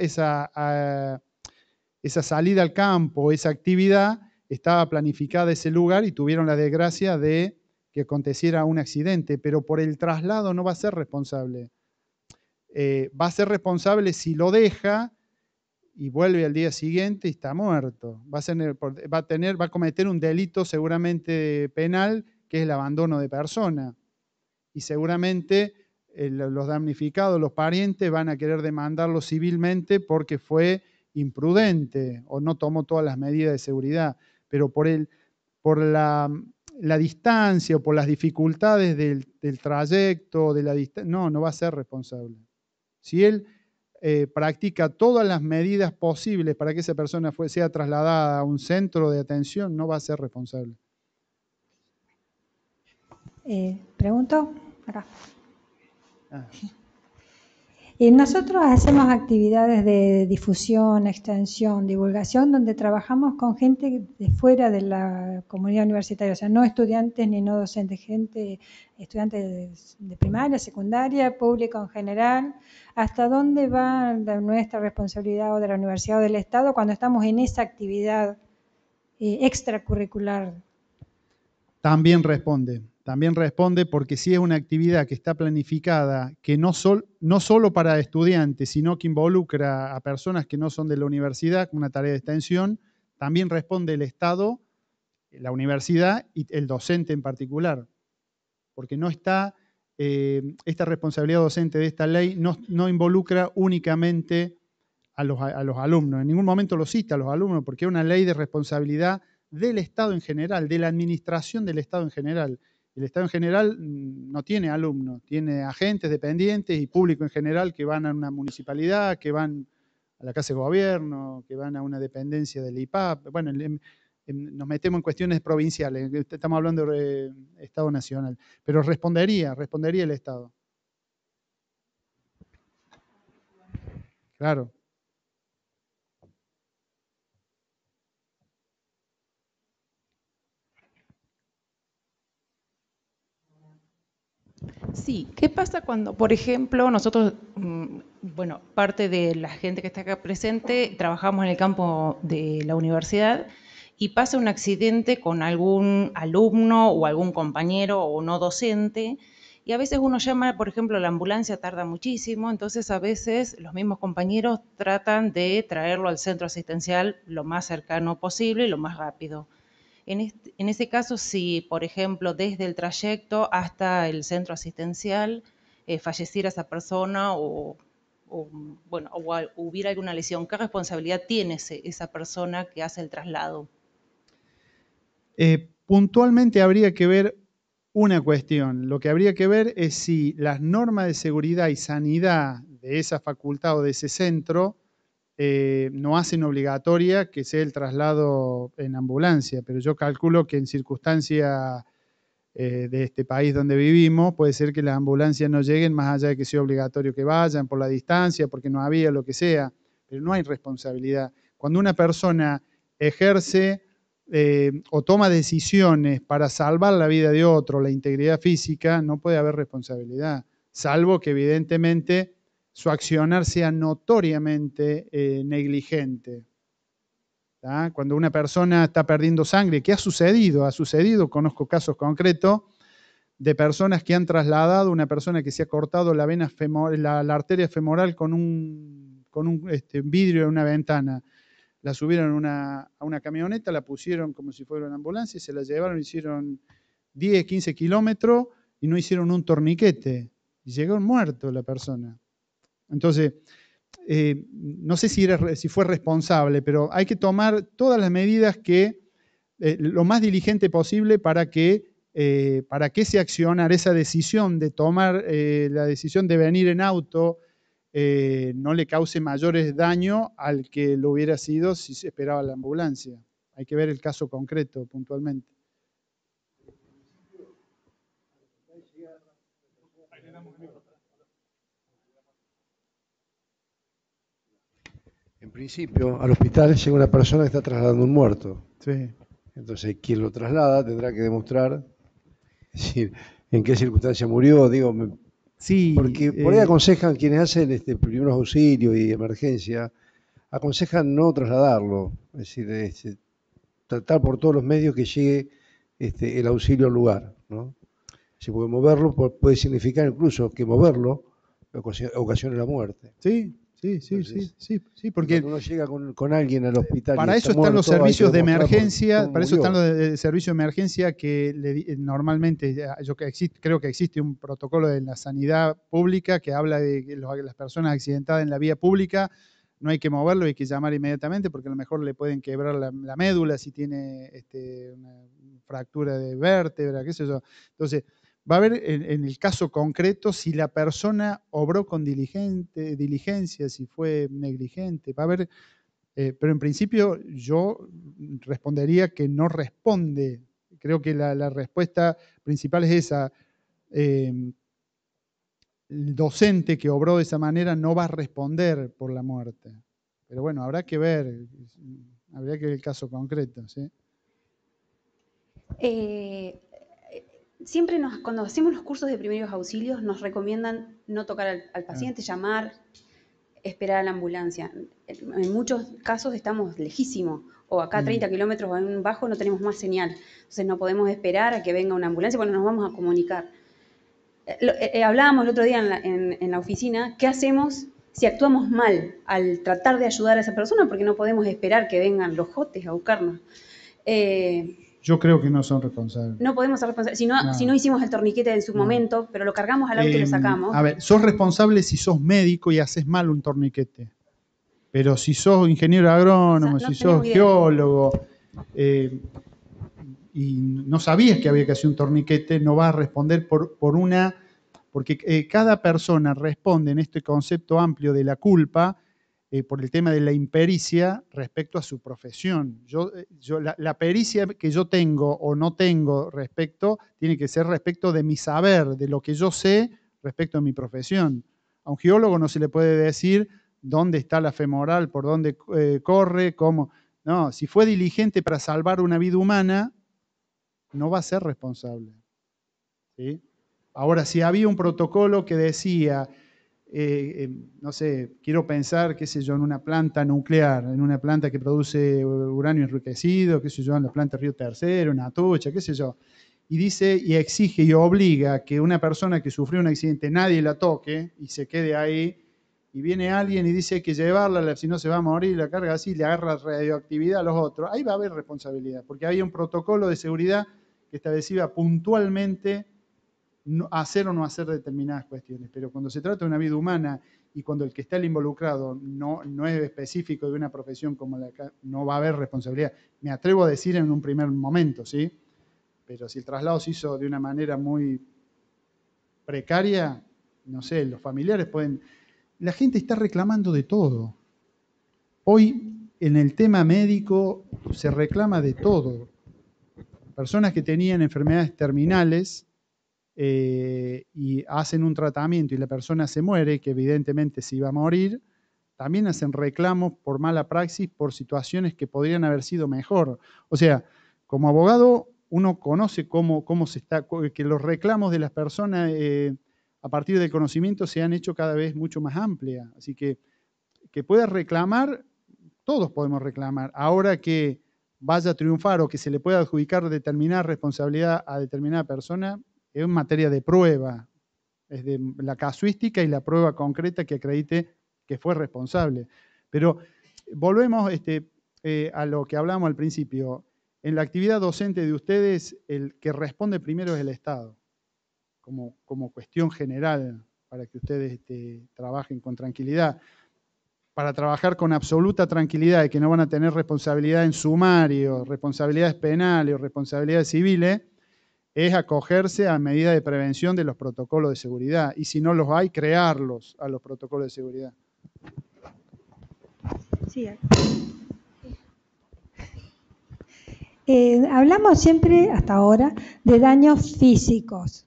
salida al campo, esa actividad, estaba planificada ese lugar y tuvieron la desgracia de que aconteciera un accidente, pero por el traslado no va a ser responsable. Va a ser responsable si lo deja y vuelve al día siguiente y está muerto. Va a cometer un delito seguramente penal, que es el abandono de persona. Y seguramente los damnificados, los parientes, van a querer demandarlo civilmente porque fue imprudente o no tomó todas las medidas de seguridad. Pero por la distancia o por las dificultades del trayecto, no va a ser responsable. Si él practica todas las medidas posibles para que esa persona sea trasladada a un centro de atención, no va a ser responsable. ¿Pregunto? Acá. Nosotros hacemos actividades de difusión, extensión, divulgación, donde trabajamos con gente de fuera de la comunidad universitaria, o sea, no estudiantes ni no docentes, estudiantes de primaria, secundaria, público en general. ¿Hasta dónde va nuestra responsabilidad o de la universidad o del Estado cuando estamos en esa actividad extracurricular? También responde porque si es una actividad que está planificada, que no solo para estudiantes, sino que involucra a personas que no son de la universidad, una tarea de extensión, también responde el Estado, la universidad y el docente en particular, porque no está, esta responsabilidad docente de esta ley no involucra únicamente a los alumnos, en ningún momento lo cita a los alumnos, porque es una ley de responsabilidad del Estado en general, de la administración del Estado en general. El Estado en general no tiene alumnos, tiene agentes, dependientes y público en general que van a una municipalidad, que van a la Casa de Gobierno, que van a una dependencia del IPAP. Bueno, nos metemos en cuestiones provinciales, estamos hablando de Estado nacional, pero respondería el Estado. Claro. Sí, ¿qué pasa cuando, por ejemplo, nosotros, bueno, parte de la gente que está acá presente, trabajamos en el campo de la universidad y pasa un accidente con algún alumno o algún compañero o no docente y a veces uno llama, por ejemplo, la ambulancia tarda muchísimo, entonces a veces los mismos compañeros tratan de traerlo al centro asistencial lo más cercano posible y lo más rápido. En ese caso, si, por ejemplo, desde el trayecto hasta el centro asistencial falleciera esa persona o hubiera alguna lesión, ¿qué responsabilidad tiene esa persona que hace el traslado? Puntualmente habría que ver una cuestión. Lo que habría que ver es si las normas de seguridad y sanidad de esa facultad o de ese centro no hacen obligatoria que sea el traslado en ambulancia, pero yo calculo que en circunstancias de este país donde vivimos, puede ser que las ambulancias no lleguen más allá de que sea obligatorio que vayan por la distancia, porque no había, lo que sea, pero no hay responsabilidad. Cuando una persona ejerce o toma decisiones para salvar la vida de otro, la integridad física, no puede haber responsabilidad, salvo que evidentemente su accionar sea notoriamente negligente. ¿tá? Cuando una persona está perdiendo sangre, ¿qué ha sucedido? Ha sucedido, conozco casos concretos de personas que han trasladado a una persona que se ha cortado la vena la arteria femoral con un vidrio de una ventana. La subieron a una camioneta, la pusieron como si fuera una ambulancia y se la llevaron, hicieron 10, 15 kilómetros y no hicieron un torniquete. Y llegó muerto la persona. Entonces, no sé si fue responsable, pero hay que tomar todas las medidas lo más diligente posible para que se accionara esa decisión de tomar la decisión de venir en auto no le cause mayores daños al que lo hubiera sido si se esperaba la ambulancia. Hay que ver el caso concreto puntualmente. En principio, al hospital llega una persona que está trasladando un muerto. Sí. Entonces, quien lo traslada tendrá que demostrar en qué circunstancia murió, sí, porque por ahí aconsejan quienes hacen primeros auxilios y emergencia, aconsejan no trasladarlo, es decir, tratar por todos los medios que llegue el auxilio al lugar, ¿no? Si puede moverlo, puede significar incluso que moverlo ocasione la muerte. Sí. Sí, porque cuando uno llega con alguien al hospital. Para eso están los servicios de emergencia, que normalmente creo que existe un protocolo de la sanidad pública que habla de que las personas accidentadas en la vía pública no hay que moverlo, hay que llamar inmediatamente porque a lo mejor le pueden quebrar la médula si tiene una fractura de vértebra, qué sé yo. Entonces, va a ver en el caso concreto si la persona obró con diligencia, si fue negligente. Va a ver, pero en principio yo respondería que no responde. Creo que la respuesta principal es esa. el docente que obró de esa manera no va a responder por la muerte. Pero bueno, habrá que ver el caso concreto, ¿sí? Siempre cuando hacemos los cursos de primeros auxilios nos recomiendan no tocar al paciente, llamar, esperar a la ambulancia. En muchos casos estamos lejísimos, o acá a 30 kilómetros en un bajo no tenemos más señal. Entonces no podemos esperar a que venga una ambulancia porque nos vamos a comunicar. Hablábamos el otro día en la oficina, ¿qué hacemos si actuamos mal al tratar de ayudar a esa persona? Porque no podemos esperar que vengan los jotes a buscarnos. Yo creo que no son responsables. No podemos ser responsables. Si no hicimos el torniquete en su momento, pero lo cargamos al auto y lo sacamos. A ver, sos responsable si sos médico y haces mal un torniquete. Pero si sos ingeniero agrónomo, si sos geólogo y no sabías que había que hacer un torniquete, no vas a responder porque cada persona responde en este concepto amplio de la culpa por el tema de la impericia respecto a su profesión. La pericia que yo tengo o no tengo tiene que ser respecto de mi saber, de lo que yo sé respecto a mi profesión. A un geólogo no se le puede decir dónde está la femoral, por dónde corre, cómo. No, si fue diligente para salvar una vida humana, no va a ser responsable, ¿sí? Ahora, si había un protocolo que decía, no sé, quiero pensar, qué sé yo, en una planta nuclear, en una planta que produce uranio enriquecido, qué sé yo, en la planta Río Tercero, en Atocha, qué sé yo, y dice y exige y obliga que una persona que sufrió un accidente nadie la toque y se quede ahí, y viene alguien y dice hay que llevarla, si no se va a morir, la carga así, le agarra radioactividad a los otros, ahí va a haber responsabilidad, porque había un protocolo de seguridad que establecía puntualmente hacer o no hacer determinadas cuestiones. Pero cuando se trata de una vida humana y cuando el que está involucrado no es específico de una profesión como la que no va a haber responsabilidad. Me atrevo a decir en un primer momento, ¿sí? Pero si el traslado se hizo de una manera muy precaria, no sé, los familiares pueden. La gente está reclamando de todo. Hoy en el tema médico se reclama de todo. Personas que tenían enfermedades terminales y hacen un tratamiento y la persona se muere, que evidentemente se iba a morir, también hacen reclamos por mala praxis, por situaciones que podrían haber sido mejor. O sea, como abogado uno conoce cómo se está, que los reclamos de las personas a partir del conocimiento se han hecho cada vez mucho más amplia. Así que puedas reclamar, todos podemos reclamar. Ahora que vaya a triunfar o que se le pueda adjudicar determinada responsabilidad a determinada persona, es en materia de prueba, es de la casuística y la prueba concreta que acredite que fue responsable. Pero volvemos a lo que hablamos al principio. En la actividad docente de ustedes, el que responde primero es el Estado, como cuestión general, para que ustedes trabajen con tranquilidad. Para trabajar con absoluta tranquilidad y que no van a tener responsabilidad en sumario, responsabilidades penales o responsabilidades civiles, es acogerse a medidas de prevención de los protocolos de seguridad. Y si no los hay, crearlos a los protocolos de seguridad. Sí. Hablamos siempre, hasta ahora, de daños físicos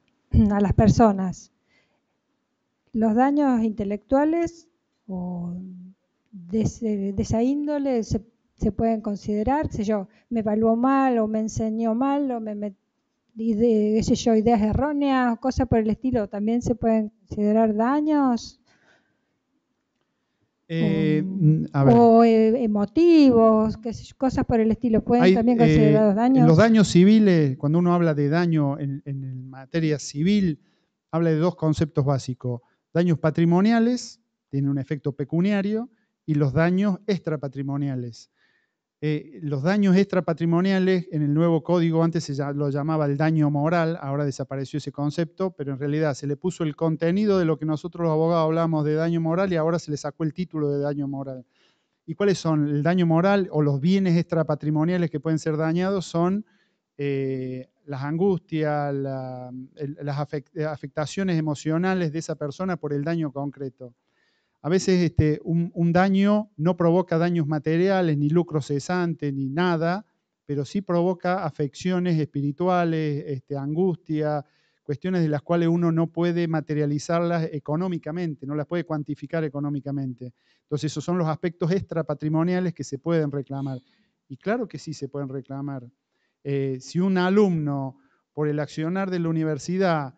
a las personas. Los daños intelectuales o de esa índole se pueden considerar, sé yo, me evaluó mal o me enseñó mal o ideas erróneas, cosas por el estilo, ¿también se pueden considerar daños? O emotivos, cosas por el estilo, ¿pueden también considerados daños? Los daños civiles, cuando uno habla de daño en materia civil, habla de dos conceptos básicos. Daños patrimoniales, tienen un efecto pecuniario, y los daños extrapatrimoniales. Los daños extrapatrimoniales en el nuevo código antes se lo llamaba el daño moral, ahora desapareció ese concepto, pero en realidad se le puso el contenido de lo que nosotros los abogados hablamos de daño moral y ahora se le sacó el título de daño moral. ¿Y cuáles son? El daño moral o los bienes extrapatrimoniales que pueden ser dañados son las angustias, las afectaciones emocionales de esa persona por el daño concreto. A veces un daño no provoca daños materiales, ni lucro cesante, ni nada, pero sí provoca afecciones espirituales, angustia, cuestiones de las cuales uno no puede materializarlas económicamente, no las puede cuantificar económicamente. Entonces esos son los aspectos extrapatrimoniales que se pueden reclamar. Y claro que sí se pueden reclamar. Si un alumno, por el accionar de la universidad,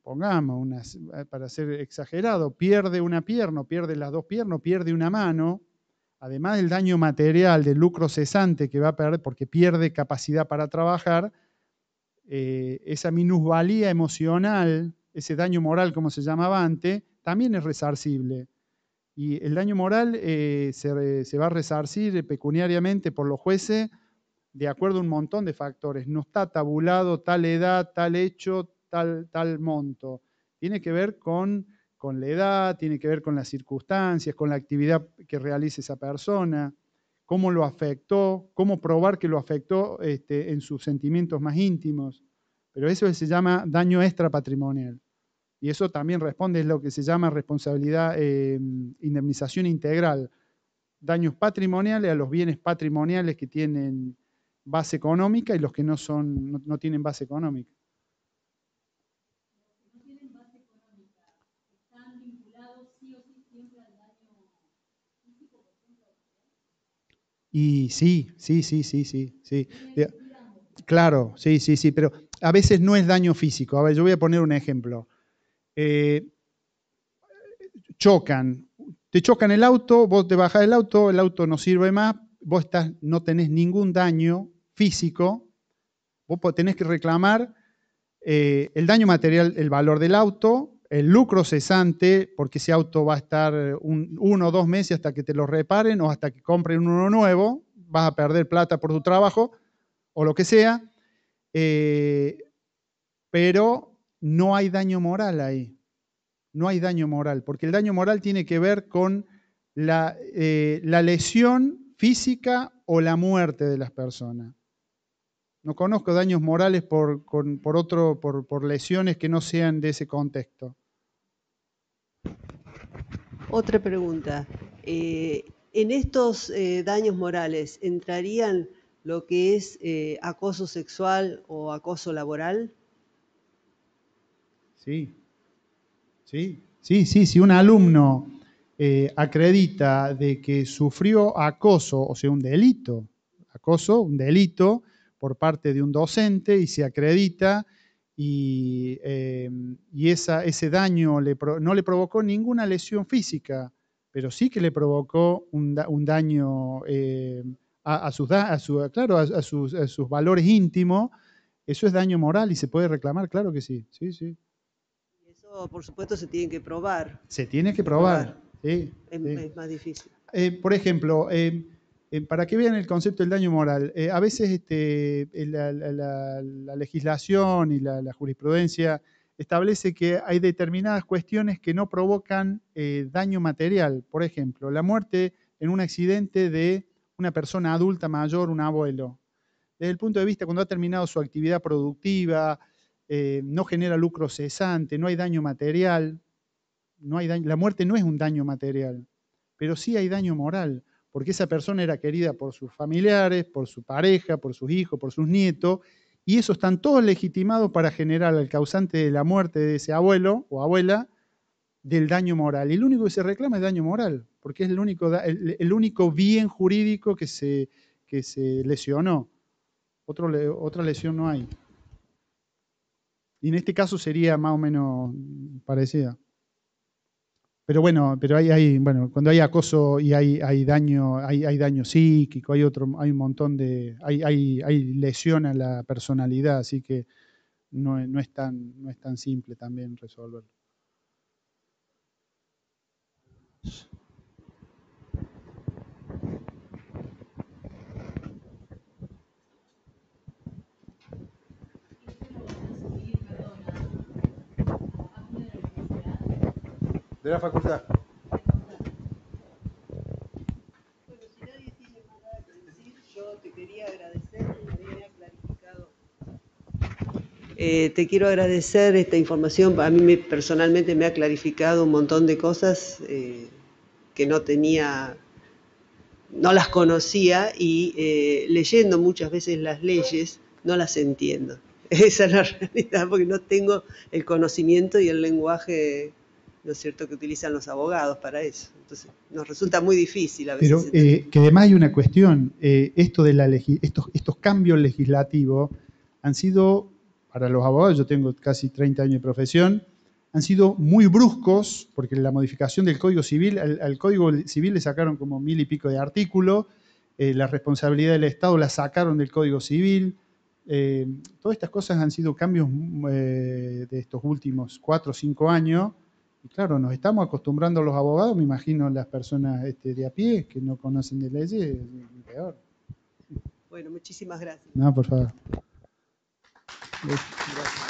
pongamos, para ser exagerado, pierde una pierna, pierde las dos piernas, pierde una mano, además del daño material, del lucro cesante que va a perder porque pierde capacidad para trabajar, esa minusvalía emocional, ese daño moral como se llamaba antes, también es resarcible. Y el daño moral se va a resarcir pecuniariamente por los jueces de acuerdo a un montón de factores. No está tabulado tal edad, tal hecho, tal monto. Tiene que ver con la edad, tiene que ver con las circunstancias, con la actividad que realice esa persona, cómo lo afectó, cómo probar que lo afectó en sus sentimientos más íntimos. Pero eso se llama daño extrapatrimonial. Y eso también responde a lo que se llama responsabilidad, indemnización integral. Daños patrimoniales a los bienes patrimoniales que tienen base económica y los que no tienen base económica. ¿Están vinculados sí o sí siempre al daño físico, por ejemplo? Y sí. Claro, sí, pero a veces no es daño físico. A ver, yo voy a poner un ejemplo. Te chocan el auto, vos te bajás del auto, el auto no sirve más, vos no tenés ningún daño físico, vos tenés que reclamar el daño material, el valor del auto, el lucro cesante, porque ese auto va a estar 1 o 2 meses hasta que te lo reparen o hasta que compren uno nuevo, vas a perder plata por tu trabajo o lo que sea, pero no hay daño moral ahí. No hay daño moral, porque el daño moral tiene que ver con la lesión física o la muerte de las personas. No conozco daños morales por lesiones que no sean de ese contexto. Otra pregunta. En estos daños morales, ¿entrarían lo que es acoso sexual o acoso laboral? Sí. Si un alumno acredita de que sufrió acoso, o sea, un delito por parte de un docente y se acredita y ese daño no le provocó ninguna lesión física, pero sí que le provocó un daño a sus valores íntimos, eso es daño moral y se puede reclamar, claro que sí. Eso, por supuesto, se tiene que probar. Se tiene que probar. Sí. Es más difícil. Por ejemplo, para que vean el concepto del daño moral, a veces la legislación y la jurisprudencia establece que hay determinadas cuestiones que no provocan daño material. Por ejemplo, la muerte en un accidente de una persona adulta mayor, un abuelo. Desde el punto de vista cuando ha terminado su actividad productiva, no genera lucro cesante, no hay daño material, la muerte no es un daño material, pero sí hay daño moral, porque esa persona era querida por sus familiares, por su pareja, por sus hijos, por sus nietos, y esos están todos legitimados para generar al causante de la muerte de ese abuelo o abuela del daño moral. Y lo único que se reclama es daño moral, porque es el único bien jurídico que se lesionó. Otra lesión no hay. Y en este caso sería más o menos parecida. Pero bueno, cuando hay acoso y hay daño psíquico, hay un montón de. Hay lesión a la personalidad, así que no es tan simple también resolverlo. De la facultad. Bueno, si nadie tiene más nada que decir, yo te quería agradecer, me ha clarificado. Te quiero agradecer esta información, a mí personalmente me ha clarificado un montón de cosas que no las conocía y leyendo muchas veces las leyes no las entiendo. Esa es la realidad, porque no tengo el conocimiento y el lenguaje, ¿no es cierto?, que utilizan los abogados para eso. Entonces, nos resulta muy difícil a veces. Pero que además hay una cuestión, estos cambios legislativos han sido, para los abogados, yo tengo casi 30 años de profesión, han sido muy bruscos, porque la modificación del Código Civil, al Código Civil le sacaron como 1000 y pico de artículos, la responsabilidad del Estado la sacaron del Código Civil. Todas estas cosas han sido cambios de estos últimos 4 o 5 años. Y claro, nos estamos acostumbrando los abogados, me imagino las personas de a pie que no conocen de leyes, peor. Bueno, muchísimas gracias. No, por favor. Gracias.